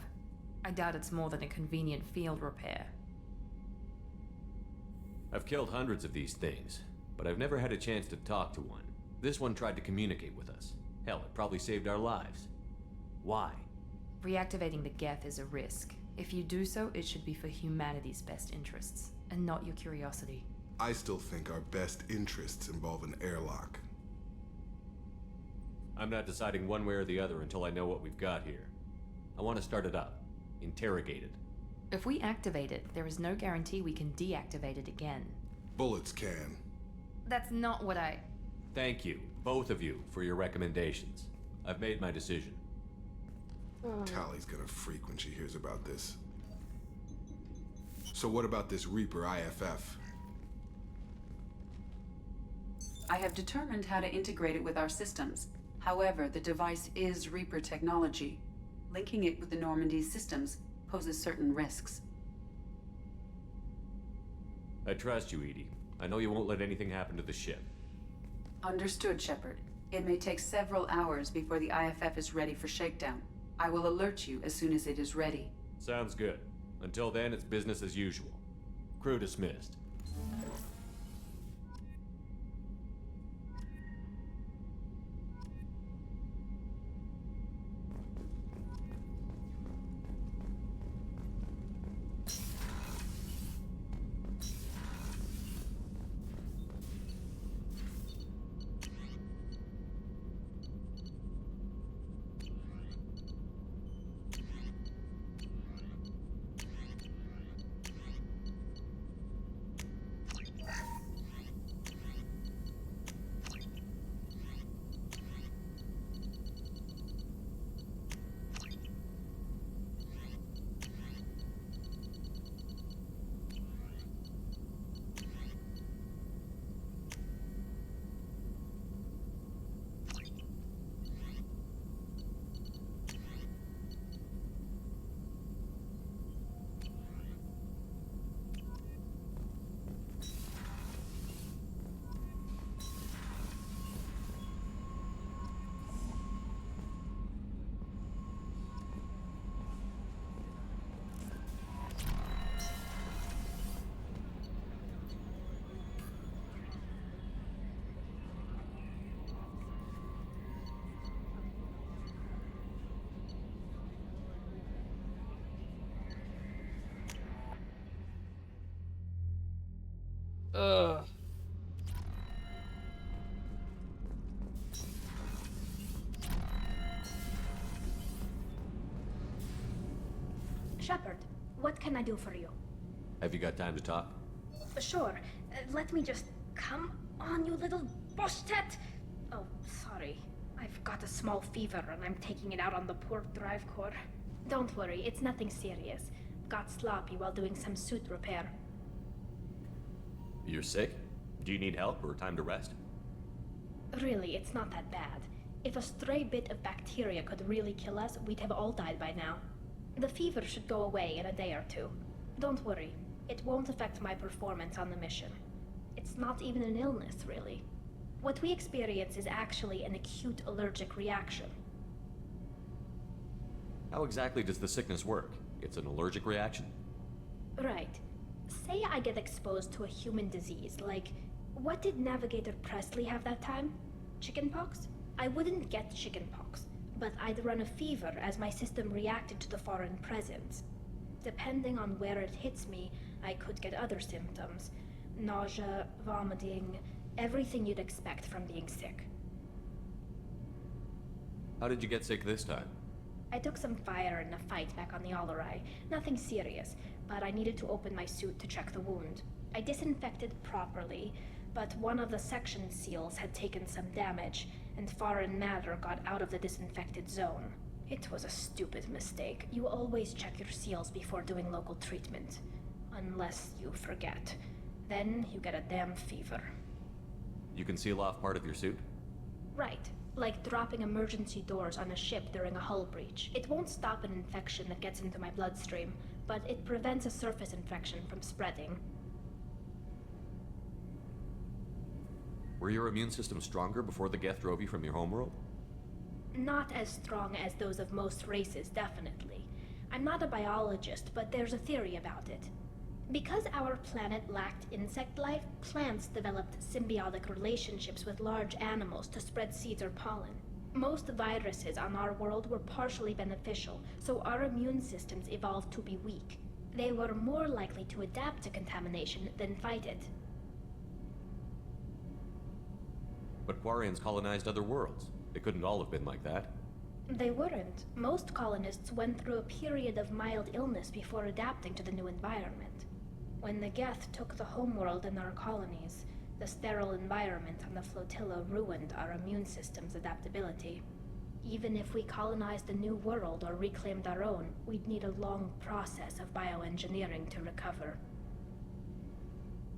I doubt it's more than a convenient field repair. I've killed hundreds of these things, but I've never had a chance to talk to one. This one tried to communicate with us. Hell, it probably saved our lives. Why? Reactivating the Geth is a risk. If you do so, it should be for humanity's best interests, and not your curiosity. I still think our best interests involve an airlock. I'm not deciding one way or the other until I know what we've got here. I want to start it up. Interrogate it. If we activate it, there is no guarantee we can deactivate it again. Bullets can. That's not what I... Thank you, both of you, for your recommendations. I've made my decision. Tally's gonna freak when she hears about this. So what about this Reaper IFF? I have determined how to integrate it with our systems. However, the device is Reaper technology. Linking it with the Normandy's systems poses certain risks. I trust you, Edie. I know you won't let anything happen to the ship. Understood, Shepard. It may take several hours before the IFF is ready for shakedown. I will alert you as soon as it is ready. Sounds good. Until then, it's business as usual. Crew dismissed. Ugh. Shepard, what can I do for you? Have you got time to talk? Sure. Let me just... Come on, you little boshtet! Oh, sorry. I've got a small fever and I'm taking it out on the poor drive core. Don't worry, it's nothing serious. Got sloppy while doing some suit repair. You're sick? Do you need help or time to rest? Really, it's not that bad. If a stray bit of bacteria could really kill us, we'd have all died by now. The fever should go away in a day or two. Don't worry, it won't affect my performance on the mission. It's not even an illness, really. What we experience is actually an acute allergic reaction. How exactly does the sickness work? It's an allergic reaction? Right. Say I get exposed to a human disease, like... What did Navigator Presley have that time? Chickenpox? I wouldn't get chickenpox, but I'd run a fever as my system reacted to the foreign presence. Depending on where it hits me, I could get other symptoms. Nausea, vomiting, everything you'd expect from being sick. How did you get sick this time? I took some fire in a fight back on the Allerai. Nothing serious, but I needed to open my suit to check the wound. I disinfected properly, but one of the section seals had taken some damage, and foreign matter got out of the disinfected zone. It was a stupid mistake. You always check your seals before doing local treatment. Unless you forget. Then you get a damn fever. You can seal off part of your suit? Right. Like dropping emergency doors on a ship during a hull breach. It won't stop an infection that gets into my bloodstream, but it prevents a surface infection from spreading. Were your immune system stronger before the Geth drove you from your homeworld? Not as strong as those of most races, definitely. I'm not a biologist, but there's a theory about it. Because our planet lacked insect life, plants developed symbiotic relationships with large animals to spread seeds or pollen. Most viruses on our world were partially beneficial, so our immune systems evolved to be weak. They were more likely to adapt to contamination than fight it. But Quarians colonized other worlds. It couldn't all have been like that. They weren't. Most colonists went through a period of mild illness before adapting to the new environment. When the Geth took the homeworld in our colonies, the sterile environment on the flotilla ruined our immune system's adaptability. Even if we colonized a new world or reclaimed our own, we'd need a long process of bioengineering to recover.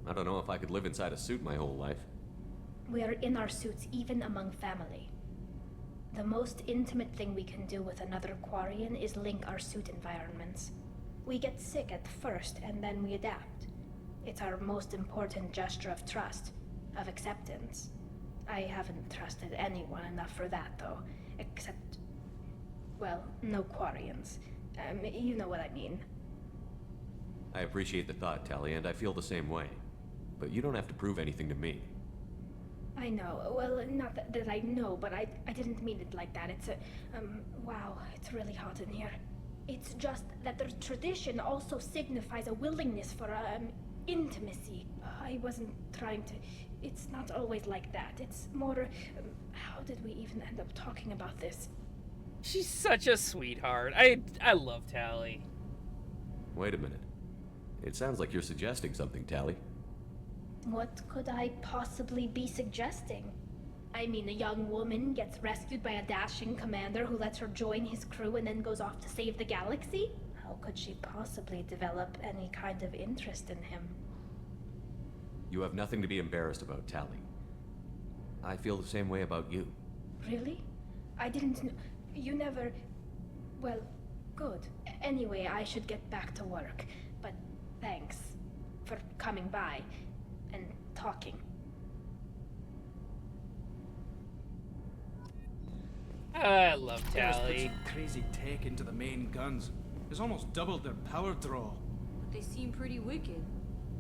I don't know if I could live inside a suit my whole life. We are in our suits even among family. The most intimate thing we can do with another Quarian is link our suit environments. We get sick at first, and then we adapt. It's our most important gesture of trust, of acceptance. I haven't trusted anyone enough for that, though. Except... well, no Quarians. You know what I mean. I appreciate the thought, Tally, and I feel the same way. But you don't have to prove anything to me. I know. Well, not that I know, but I didn't mean it like that. It's a... wow, it's really hot in here. It's just that the tradition also signifies a willingness for, intimacy. I wasn't trying to... It's not always like that. It's more... how did we even end up talking about this? She's such a sweetheart. I love Tally. Wait a minute. It sounds like you're suggesting something, Tally. What could I possibly be suggesting? I mean, a young woman gets rescued by a dashing commander who lets her join his crew and then goes off to save the galaxy? How could she possibly develop any kind of interest in him? You have nothing to be embarrassed about, Tally. I feel the same way about you. Really? I didn't know. You never... Well, good. Anyway, I should get back to work. But thanks for coming by and talking. I love Garrus put Tally. some crazy tech into the main guns. It's almost doubled their power draw. They seem pretty wicked.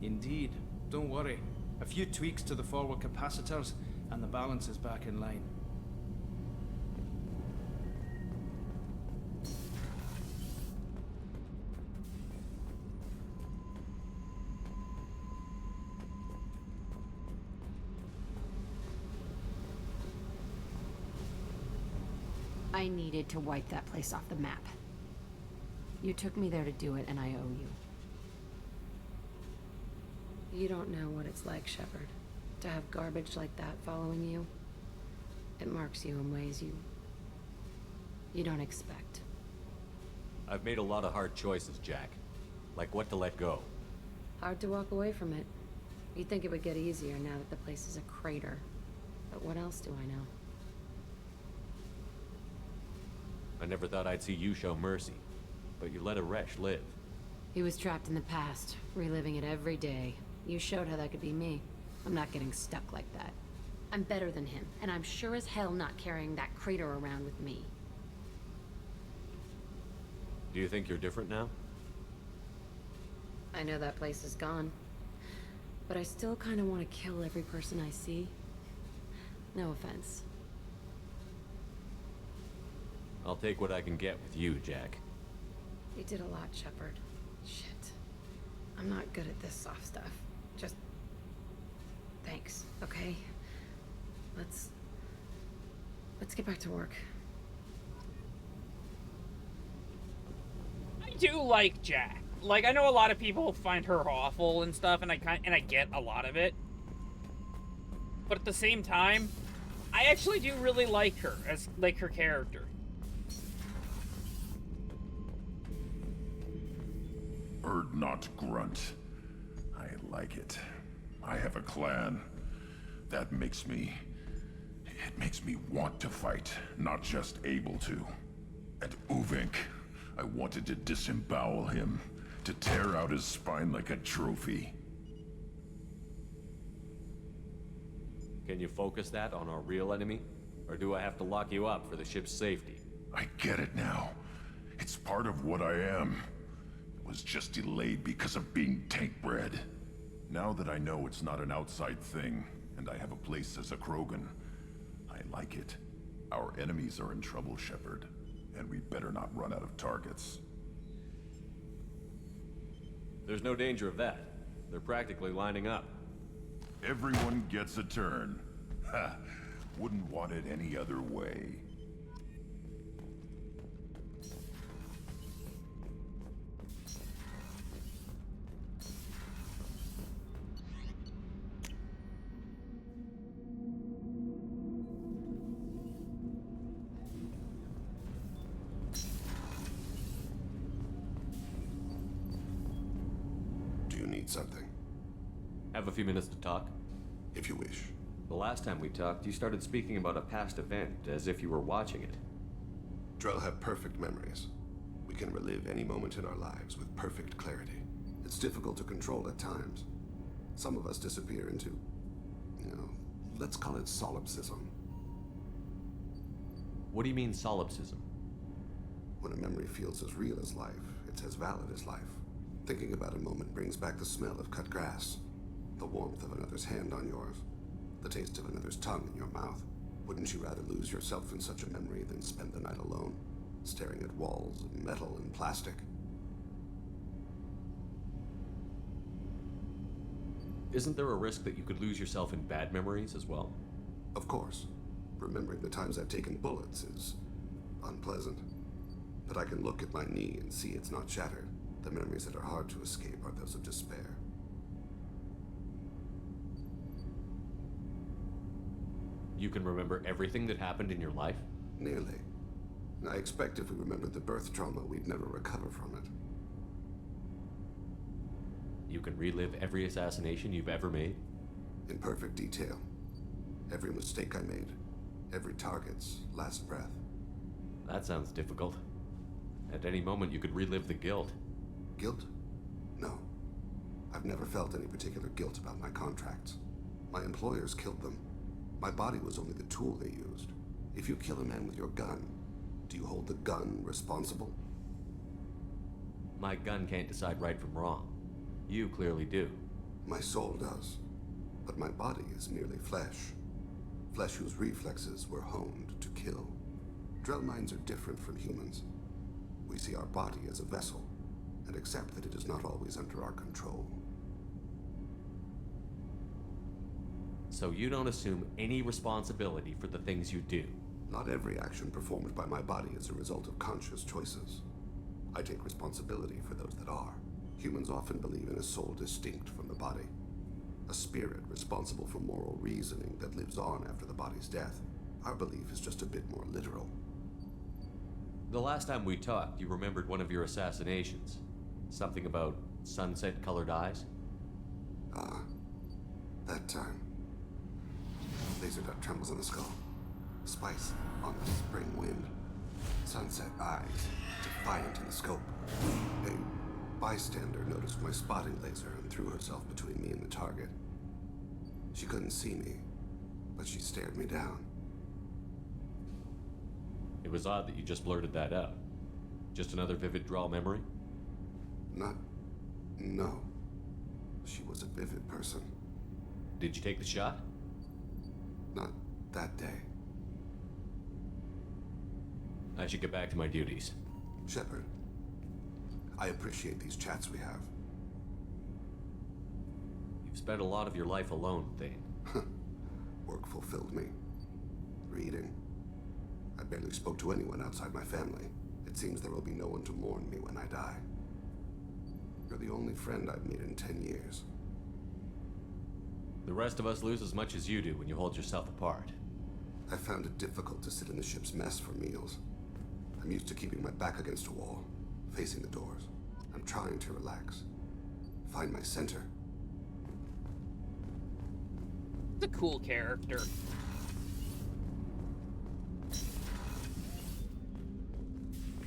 Indeed. Don't worry. A few tweaks to the forward capacitors, and the balance is back in line. I needed to wipe that place off the map. You took me there to do it, and I owe you. You don't know what it's like, Shepard, to have garbage like that following you. It marks you in ways you don't expect. I've made a lot of hard choices, Jack. Like what to let go. Hard to walk away from it. You'd think it would get easier now that the place is a crater. But what else do I know? I never thought I'd see you show mercy, but you let a Resh live. He was trapped in the past, reliving it every day. You showed how that could be me. I'm not getting stuck like that. I'm better than him, and I'm sure as hell not carrying that crater around with me. Do you think you're different now? I know that place is gone, but I still kind of want to kill every person I see. No offense. I'll take what I can get with you, Jack. You did a lot, Shepard. Shit. I'm not good at this soft stuff. Just... thanks, okay? Let's get back to work. I do like Jack. Like, I know a lot of people find her awful and stuff, and I get a lot of it. But at the same time, I actually do really like her as like her character. Erd not grunt. like it. I have a clan. That makes me... It makes me want to fight, not just able to. And Uvink, I wanted to disembowel him, to tear out his spine like a trophy. Can you focus that on our real enemy? Or do I have to lock you up for the ship's safety? I get it now. It's part of what I am. It was just delayed because of being tank-bred. Now that I know it's not an outside thing, and I have a place as a Krogan, I like it. Our enemies are in trouble, Shepard, and we better not run out of targets. There's no danger of that. They're practically lining up. Everyone gets a turn. Ha! Wouldn't want it any other way. Do you need something? Have a few minutes to talk? If you wish. The last time we talked, you started speaking about a past event, as if you were watching it. Drell have perfect memories. We can relive any moment in our lives with perfect clarity. It's difficult to control at times. Some of us disappear into, let's call it solipsism. What do you mean, solipsism? When a memory feels as real as life, it's as valid as life. Thinking about a moment brings back the smell of cut grass, the warmth of another's hand on yours, the taste of another's tongue in your mouth. Wouldn't you rather lose yourself in such a memory than spend the night alone, staring at walls of metal and plastic? Isn't there a risk that you could lose yourself in bad memories as well? Of course. Remembering the times I've taken bullets is unpleasant. But I can look at my knee and see it's not shattered. The memories that are hard to escape are those of despair. You can remember everything that happened in your life? Nearly. I expect if we remembered the birth trauma, we'd never recover from it. You can relive every assassination you've ever made? In perfect detail. Every mistake I made. Every target's last breath. That sounds difficult. At any moment, you could relive the guilt. Guilt? No. I've never felt any particular guilt about my contracts. My employers killed them. My body was only the tool they used. If you kill a man with your gun, do you hold the gun responsible? My gun can't decide right from wrong. You clearly do. My soul does. But my body is merely flesh. Flesh whose reflexes were honed to kill. Drell minds are different from humans. We see our body as a vessel, and accept that it is not always under our control. So you don't assume any responsibility for the things you do? Not every action performed by my body is a result of conscious choices. I take responsibility for those that are. Humans often believe in a soul distinct from the body. A spirit responsible for moral reasoning that lives on after the body's death. Our belief is just a bit more literal. The last time we talked, you remembered one of your assassinations. Something about sunset-colored eyes? Ah, that time. Laser dot trembles on the skull. Spice on the spring wind. Sunset eyes, defiant in the scope. A bystander noticed my spotting laser and threw herself between me and the target. She couldn't see me, but she stared me down. It was odd that you just blurted that out. Just another vivid Drell memory? No. She was a vivid person. Did you take the shot? Not that day. I should get back to my duties. Shepard, I appreciate these chats we have. You've spent a lot of your life alone, Thane. Work fulfilled me. Reading. I barely spoke to anyone outside my family. It seems there will be no one to mourn me when I die. You're the only friend I've made in 10 years. The rest of us lose as much as you do when you hold yourself apart. I found it difficult to sit in the ship's mess for meals. I'm used to keeping my back against a wall, facing the doors. I'm trying to relax. Find my center. He's a cool character.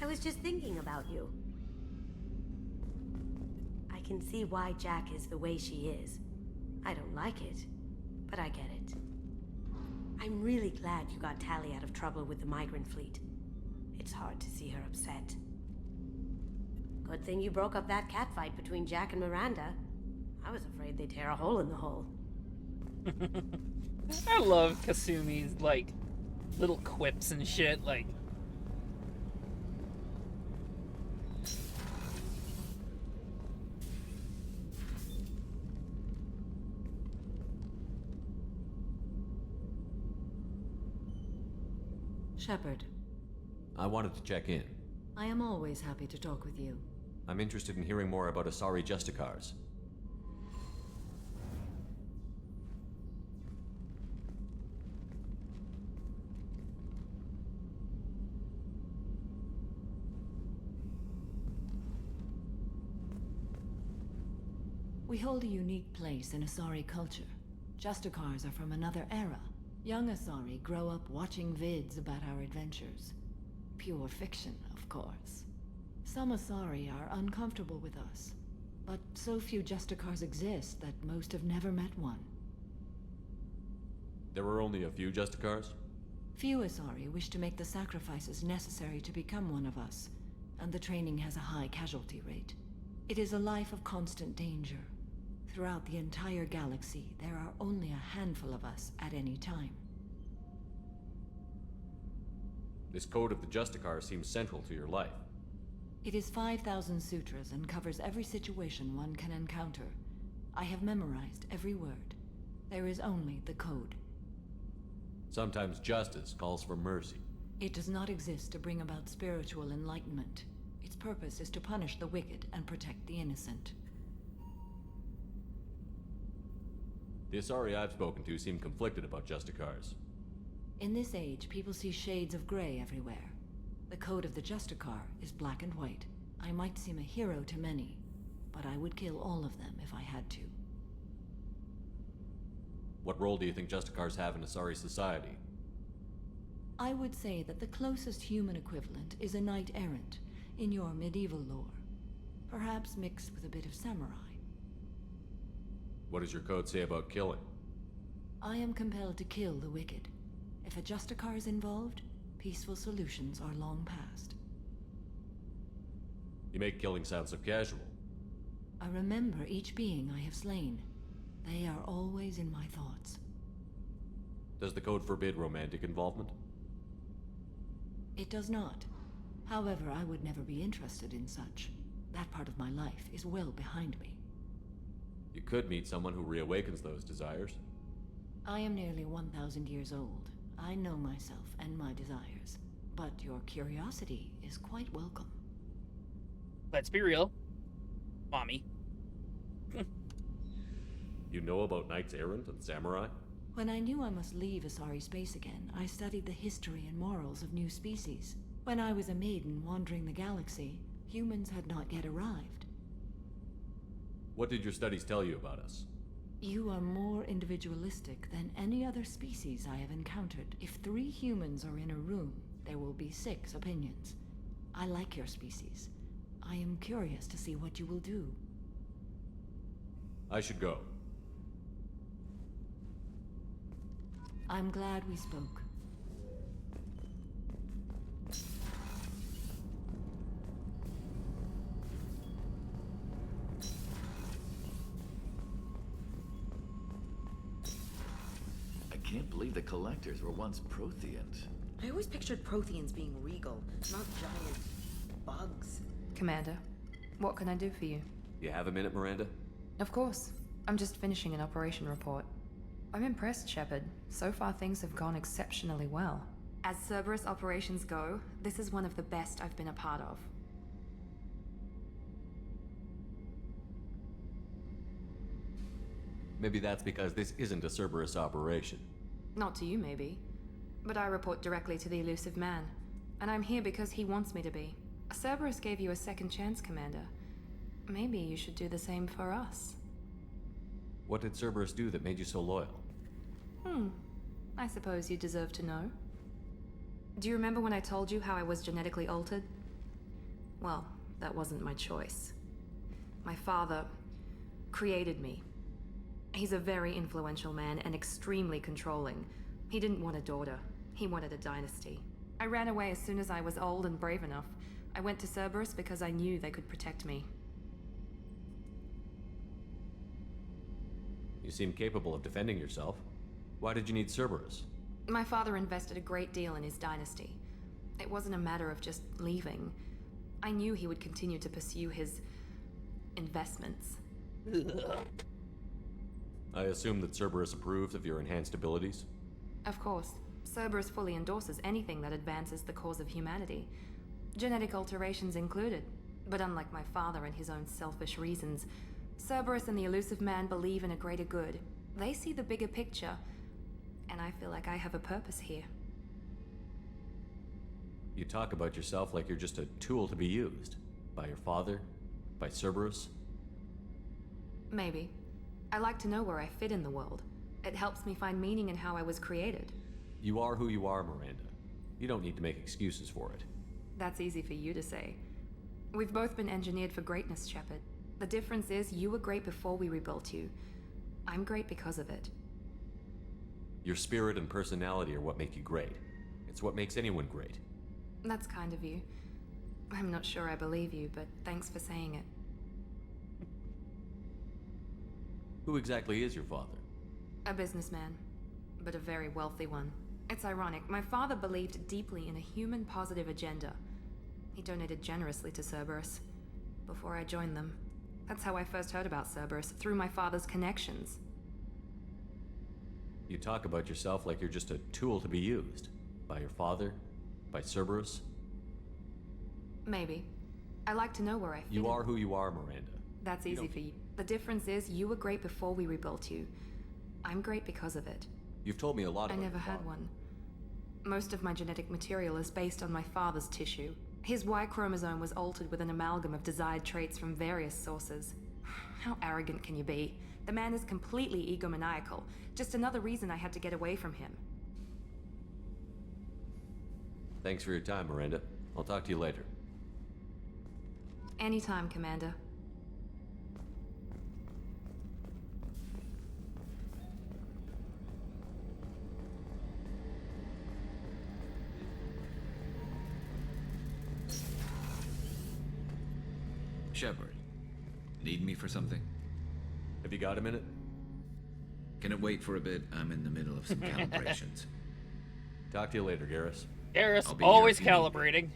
I was just thinking about you. I can see why Jack is the way she is. I don't like it, but I get it. I'm really glad you got Tally out of trouble with the migrant fleet. It's hard to see her upset. Good thing you broke up that catfight between Jack and Miranda. I was afraid they'd tear a hole in the hull. I love Kasumi's, like, little quips and shit, like... Shepard, I wanted to check in. I am always happy to talk with you. I'm interested in hearing more about Asari Justicars. We hold a unique place in Asari culture. Justicars are from another era. Young Asari grow up watching vids about our adventures. Pure fiction, of course. Some Asari are uncomfortable with us, but so few Justicars exist that most have never met one. There were only a few Justicars? Few Asari wish to make the sacrifices necessary to become one of us, and the training has a high casualty rate. It is a life of constant danger. Throughout the entire galaxy, there are only a handful of us at any time. This code of the Justicar seems central to your life. It is 5,000 sutras and covers every situation one can encounter. I have memorized every word. There is only the code. Sometimes justice calls for mercy. It does not exist to bring about spiritual enlightenment. Its purpose is to punish the wicked and protect the innocent. The Asari I've spoken to seem conflicted about Justicars. In this age, people see shades of gray everywhere. The code of the Justicar is black and white. I might seem a hero to many, but I would kill all of them if I had to. What role do you think Justicars have in Asari society? I would say that the closest human equivalent is a knight-errant in your medieval lore. Perhaps mixed with a bit of samurai. What does your code say about killing? I am compelled to kill the wicked. If a Justicar is involved, peaceful solutions are long past. You make killing sound so casual. I remember each being I have slain. They are always in my thoughts. Does the code forbid romantic involvement? It does not. However, I would never be interested in such. That part of my life is well behind me. You could meet someone who reawakens those desires. I am nearly 1,000 years old. I know myself and my desires. But your curiosity is quite welcome. Let's be real. Mommy. You know about knights errant and samurai? When I knew I must leave Asari space again, I studied the history and morals of new species. When I was a maiden wandering the galaxy, humans had not yet arrived. What did your studies tell you about us? You are more individualistic than any other species I have encountered. If 3 humans are in a room, there will be 6 opinions. I like your species. I am curious to see what you will do. I should go. I'm glad we spoke. I can't believe the collectors were once Protheans. I always pictured Protheans being regal, not giant bugs. Commander, what can I do for you? You have a minute, Miranda? Of course. I'm just finishing an operation report. I'm impressed, Shepard. So far things have gone exceptionally well. As Cerberus operations go, this is one of the best I've been a part of. Maybe that's because this isn't a Cerberus operation. Not to you, maybe. But I report directly to the elusive man. And I'm here because he wants me to be. Cerberus gave you a second chance, Commander. Maybe you should do the same for us. What did Cerberus do that made you so loyal? I suppose you deserve to know. Do you remember when I told you how I was genetically altered? Well, that wasn't my choice. My father created me. He's a very influential man and extremely controlling. He didn't want a daughter. He wanted a dynasty. I ran away as soon as I was old and brave enough. I went to Cerberus because I knew they could protect me. You seem capable of defending yourself. Why did you need Cerberus? My father invested a great deal in his dynasty. It wasn't a matter of just leaving. I knew he would continue to pursue his investments. I assume that Cerberus approves of your enhanced abilities? Of course. Cerberus fully endorses anything that advances the cause of humanity. Genetic alterations included. But unlike my father and his own selfish reasons, Cerberus and the Elusive Man believe in a greater good. They see the bigger picture, and I feel like I have a purpose here. You talk about yourself like you're just a tool to be used. By your father? By Cerberus? Maybe. I like to know where I fit in the world. It helps me find meaning in how I was created. You are who you are, Miranda. You don't need to make excuses for it. That's easy for you to say. We've both been engineered for greatness, Shepard. The difference is you were great before we rebuilt you. I'm great because of it. Your spirit and personality are what make you great. It's what makes anyone great. That's kind of you. I'm not sure I believe you, but thanks for saying it. Who exactly is your father? A businessman, but a very wealthy one. It's ironic. My father believed deeply in a human-positive agenda. He donated generously to Cerberus before I joined them. That's how I first heard about Cerberus, through my father's connections. You talk about yourself like you're just a tool to be used. By your father? By Cerberus? Maybe. I like to know where I fit. You are who you are, Miranda. That's easy for you. The difference is you were great before we rebuilt you. I'm great because of it. You've told me a lot about I never your had father. one. Most of my genetic material is based on my father's tissue. His Y chromosome was altered with an amalgam of desired traits from various sources. How arrogant can you be? The man is completely egomaniacal. Just another reason I had to get away from him. Thanks for your time, Miranda. I'll talk to you later. Anytime, Commander. Shepard, need me for something? Have you got a minute? Can it wait for a bit? I'm in the middle of some calibrations. Talk to you later, Garrus. Garrus, I'll be here always if you need me. calibrating.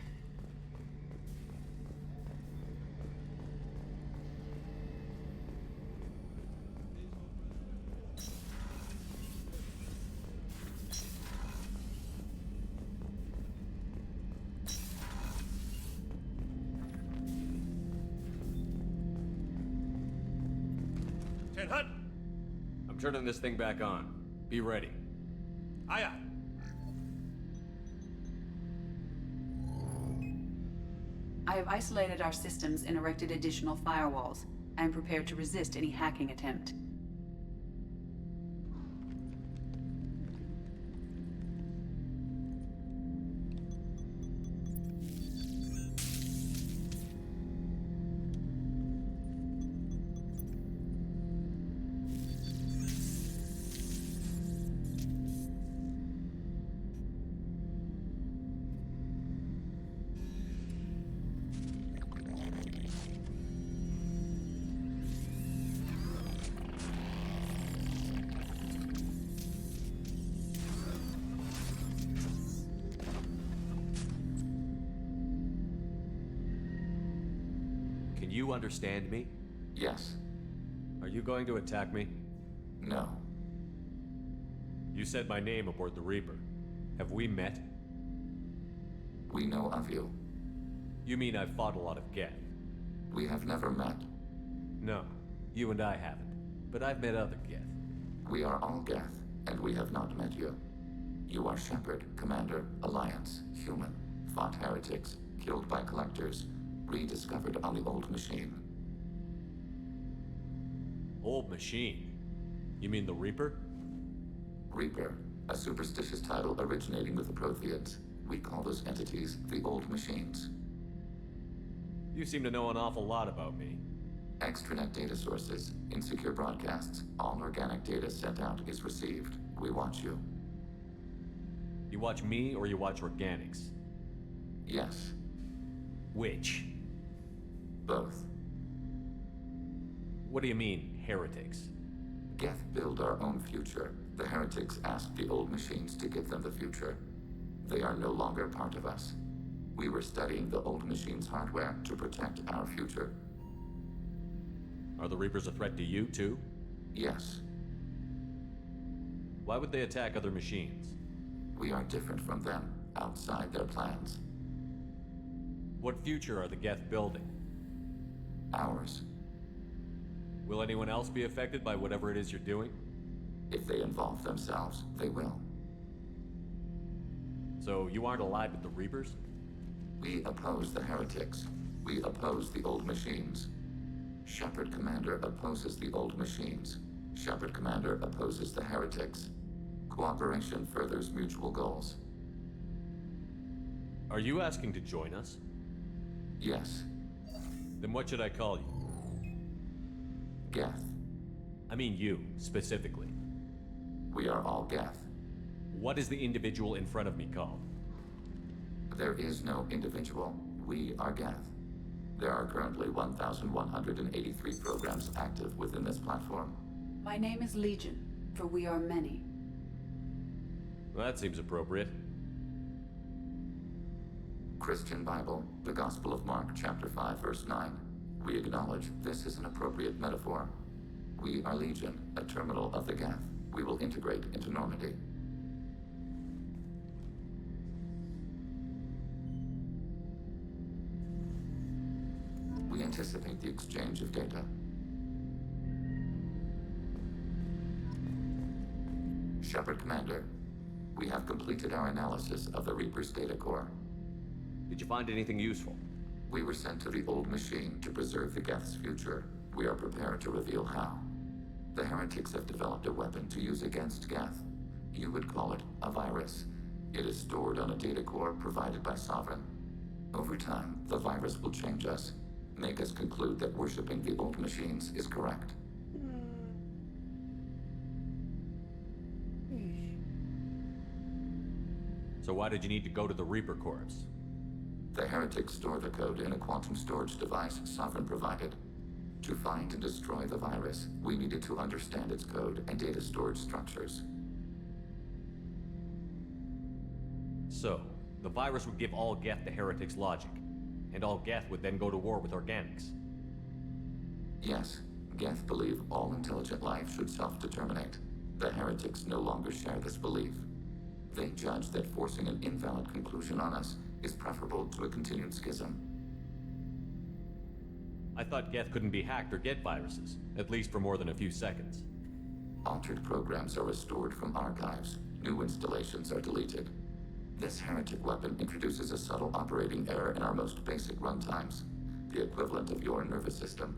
I'm turning this thing back on. Be ready. Aye, aye. I have isolated our systems and erected additional firewalls. I am prepared to resist any hacking attempt. Can you understand me? Yes. Are you going to attack me? No. You said my name aboard the Reaper. Have we met? We know of you. You mean I've fought a lot of Geth? We have never met. No, you and I haven't. But I've met other Geth. We are all Geth, and we have not met you. You are Shepard, Commander, Alliance, human, fought heretics, killed by collectors, rediscovered on the old machine. Old machine? You mean the Reaper? Reaper, a superstitious title originating with the Protheans. We call those entities the Old Machines. You seem to know an awful lot about me. Extranet data sources, insecure broadcasts, all organic data sent out is received. We watch you. You watch me or you watch organics? Yes. Which? Both. What do you mean, heretics? Geth build our own future. The heretics asked the Old Machines to give them the future. They are no longer part of us. We were studying the Old Machines' hardware to protect our future. Are the Reapers a threat to you, too? Yes. Why would they attack other machines? We are different from them, outside their plans. What future are the Geth building? Ours. Will anyone else be affected by whatever it is you're doing? If they involve themselves, they will. So you aren't allied with the Reapers? We oppose the heretics. We oppose the Old Machines. Shepard Commander opposes the Old Machines. Shepard Commander opposes the heretics. Cooperation furthers mutual goals. Are you asking to join us? Yes. Then what should I call you? Geth. I mean you, specifically. We are all Geth. What is the individual in front of me called? There is no individual. We are Geth. There are currently 1,183 programs active within this platform. My name is Legion, for we are many. Well, that seems appropriate. Christian Bible, the Gospel of Mark, chapter 5, verse 9. We acknowledge this is an appropriate metaphor. We are Legion, a terminal of the Geth. We will integrate into Normandy. We anticipate the exchange of data. Shepard Commander, we have completed our analysis of the Reaper's data core. Did you find anything useful? We were sent to the Old Machine to preserve the Geth's future. We are prepared to reveal how. The heretics have developed a weapon to use against Geth. You would call it a virus. It is stored on a data core provided by Sovereign. Over time, the virus will change us, make us conclude that worshipping the Old Machines is correct. So why did you need to go to the Reaper Corps? The heretics store the code in a quantum storage device Sovereign provided. To find and destroy the virus, we needed to understand its code and data storage structures. So, the virus would give all Geth the heretics' logic, and all Geth would then go to war with organics. Yes, Geth believe all intelligent life should self-determinate. The heretics no longer share this belief. They judge that forcing an invalid conclusion on us is preferable to a continued schism. I thought Geth couldn't be hacked or get viruses, at least for more than a few seconds. Altered programs are restored from archives. New installations are deleted. This heretic weapon introduces a subtle operating error in our most basic runtimes, the equivalent of your nervous system.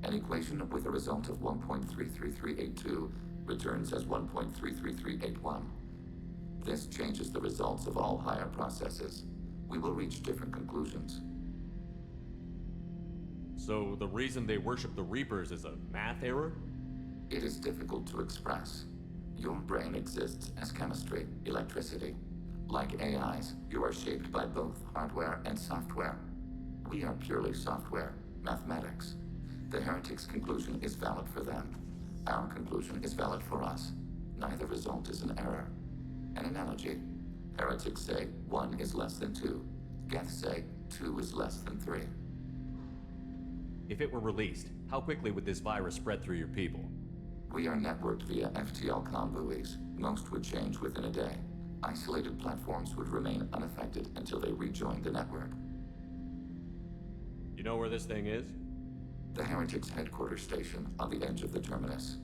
An equation with a result of 1.33382 returns as 1.33381. This changes the results of all higher processes. We will reach different conclusions. So the reason they worship the Reapers is a math error? It is difficult to express. Your brain exists as chemistry, electricity. Like AIs, you are shaped by both hardware and software. We are purely software, mathematics. The heretics' conclusion is valid for them. Our conclusion is valid for us. Neither result is an error. An analogy. Heretics say 1 is less than 2. Geth say 2 is less than 3. If it were released, how quickly would this virus spread through your people? We are networked via FTL comm buoys. Most would change within a day. Isolated platforms would remain unaffected until they rejoined the network. You know where this thing is? The heretics' headquarters station on the edge of the terminus.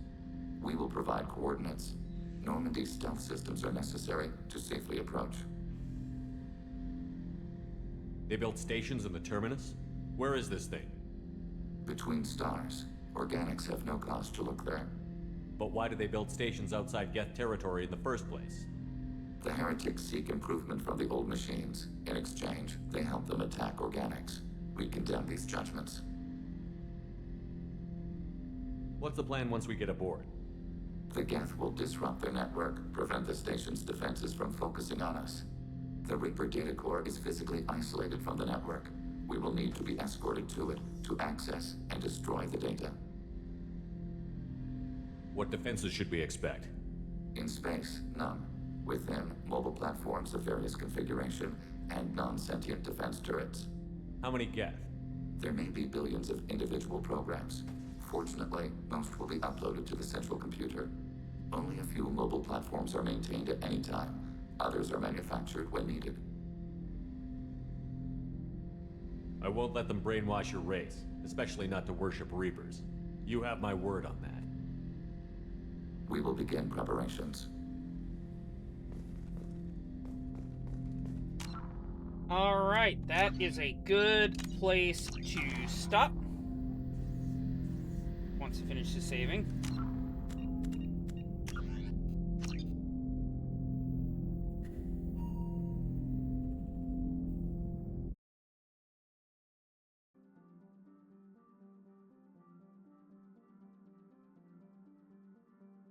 We will provide coordinates. Normandy's stealth systems are necessary to safely approach. They built stations in the terminus? Where is this thing? Between stars. Organics have no cause to look there. But why do they build stations outside Geth territory in the first place? The heretics seek improvement from the old machines. In exchange, they help them attack organics. We condemn these judgments. What's the plan once we get aboard? The Geth will disrupt their network, prevent the station's defenses from focusing on us. The Reaper data core is physically isolated from the network. We will need to be escorted to it to access and destroy the data. What defenses should we expect? In space, none. Within, mobile platforms of various configuration and non-sentient defense turrets. How many Geth? There may be billions of individual programs. Fortunately, most will be uploaded to the central computer. Only a few mobile platforms are maintained at any time. Others are manufactured when needed. I won't let them brainwash your race, especially not to worship Reapers. You have my word on that. We will begin preparations. Alright, that is a good place to stop. Once I finish the saving.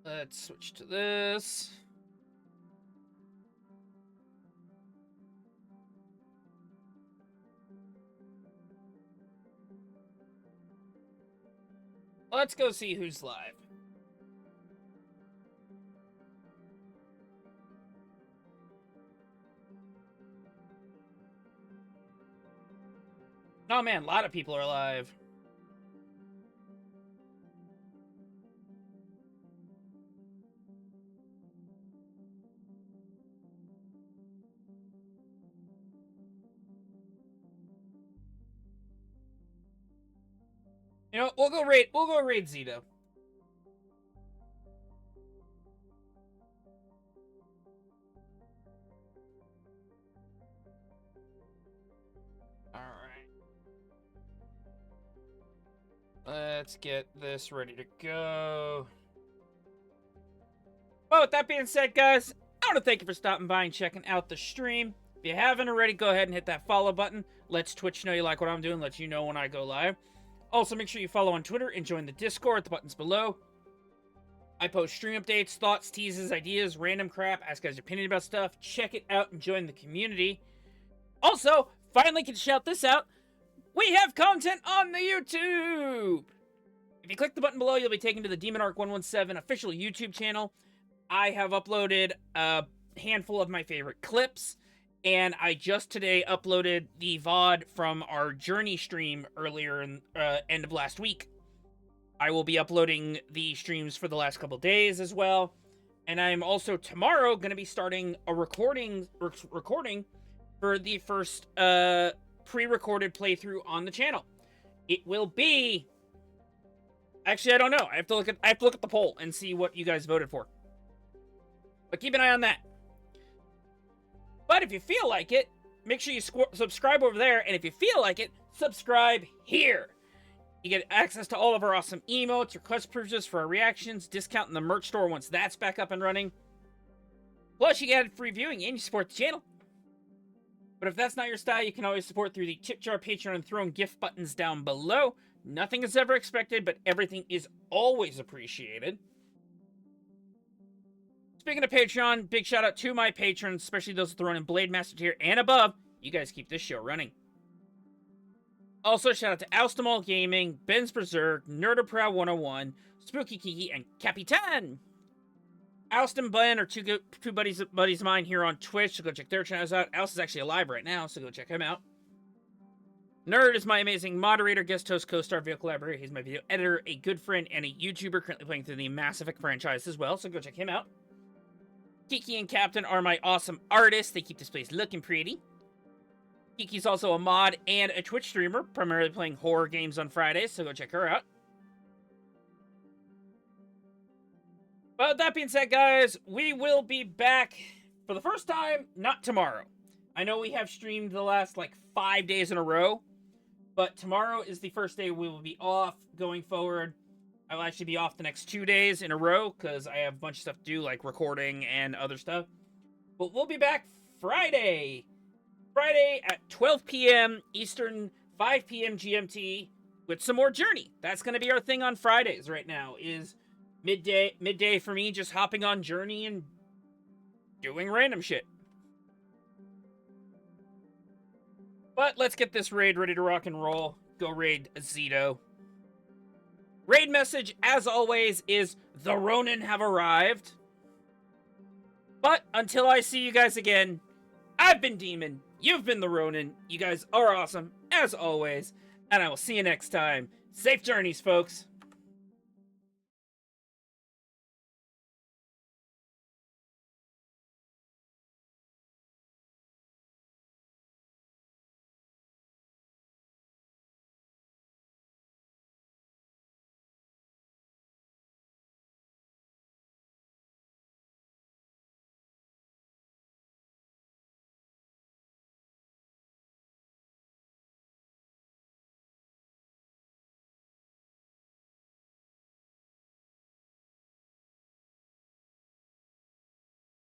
Let's switch to this. Let's go see who's live. Oh man, a lot of people are live. You know, we'll go raid Zito. Alright. Let's get this ready to go. Well, with that being said, guys, I want to thank you for stopping by and checking out the stream. If you haven't already, go ahead and hit that follow button. Lets Twitch know you like what I'm doing, lets you know when I go live. Also, make sure you follow on Twitter and join the Discord. The button's below. I post stream updates, thoughts, teases, ideas, random crap, ask guys your opinion about stuff. Check it out and join the community. Also, finally can shout this out. We have content on the YouTube! If you click the button below, you'll be taken to the Demon Arc 117 official YouTube channel. I have uploaded a handful of my favorite clips. And I just today uploaded the VOD from our Journey stream earlier in end of last week. I will be uploading the streams for the last couple days as well. And I'm also tomorrow going to be starting a recording for the first pre-recorded playthrough on the channel. It will be... Actually, I don't know. I have to look at the poll and see what you guys voted for. But keep an eye on that. But if you feel like it, make sure you subscribe over there. And if you feel like it, subscribe here. You get access to all of our awesome emotes, request privileges for our reactions, discount in the merch store once that's back up and running. Plus, you get free viewing and you support the channel. But if that's not your style, you can always support through the Tip Jar, Patreon, and Throne gift buttons down below. Nothing is ever expected, but everything is always appreciated. Speaking of Patreon, big shout out to my patrons, especially those with Throne and Blade Master tier and above. You guys keep this show running. Also, shout out to Oustamal Gaming, Ben's Berserk, Nerdoprow 101, Spooky Kiki, and Capitan. Oust and Ben are two buddies of mine here on Twitch, so go check their channels out. Oust is actually alive right now, so go check him out. Nerd is my amazing moderator, guest host, co-star, video collaborator. He's my video editor, a good friend, and a YouTuber currently playing through the Mass Effect franchise as well, so go check him out. Kiki and Captain are my awesome artists. They keep this place looking pretty. Kiki's also a mod and a Twitch streamer, primarily playing horror games on Fridays, so go check her out. But with that being said, guys, we will be back for the first time, not tomorrow. I know we have streamed the last, 5 days in a row, but tomorrow is the first day we will be off going forward. I'll actually be off the next 2 days in a row because I have a bunch of stuff to do, like recording and other stuff. But we'll be back Friday. Friday at 12 p.m. Eastern, 5 p.m. GMT with some more Journey. That's going to be our thing on Fridays right now, is midday for me, just hopping on Journey and doing random shit. But let's get this raid ready to rock and roll. Go raid Zito. Raid message, as always, is the Ronin have arrived. But until I see you guys again, I've been Demon, you've been the Ronin, you guys are awesome, as always, and I will see you next time. Safe journeys, folks!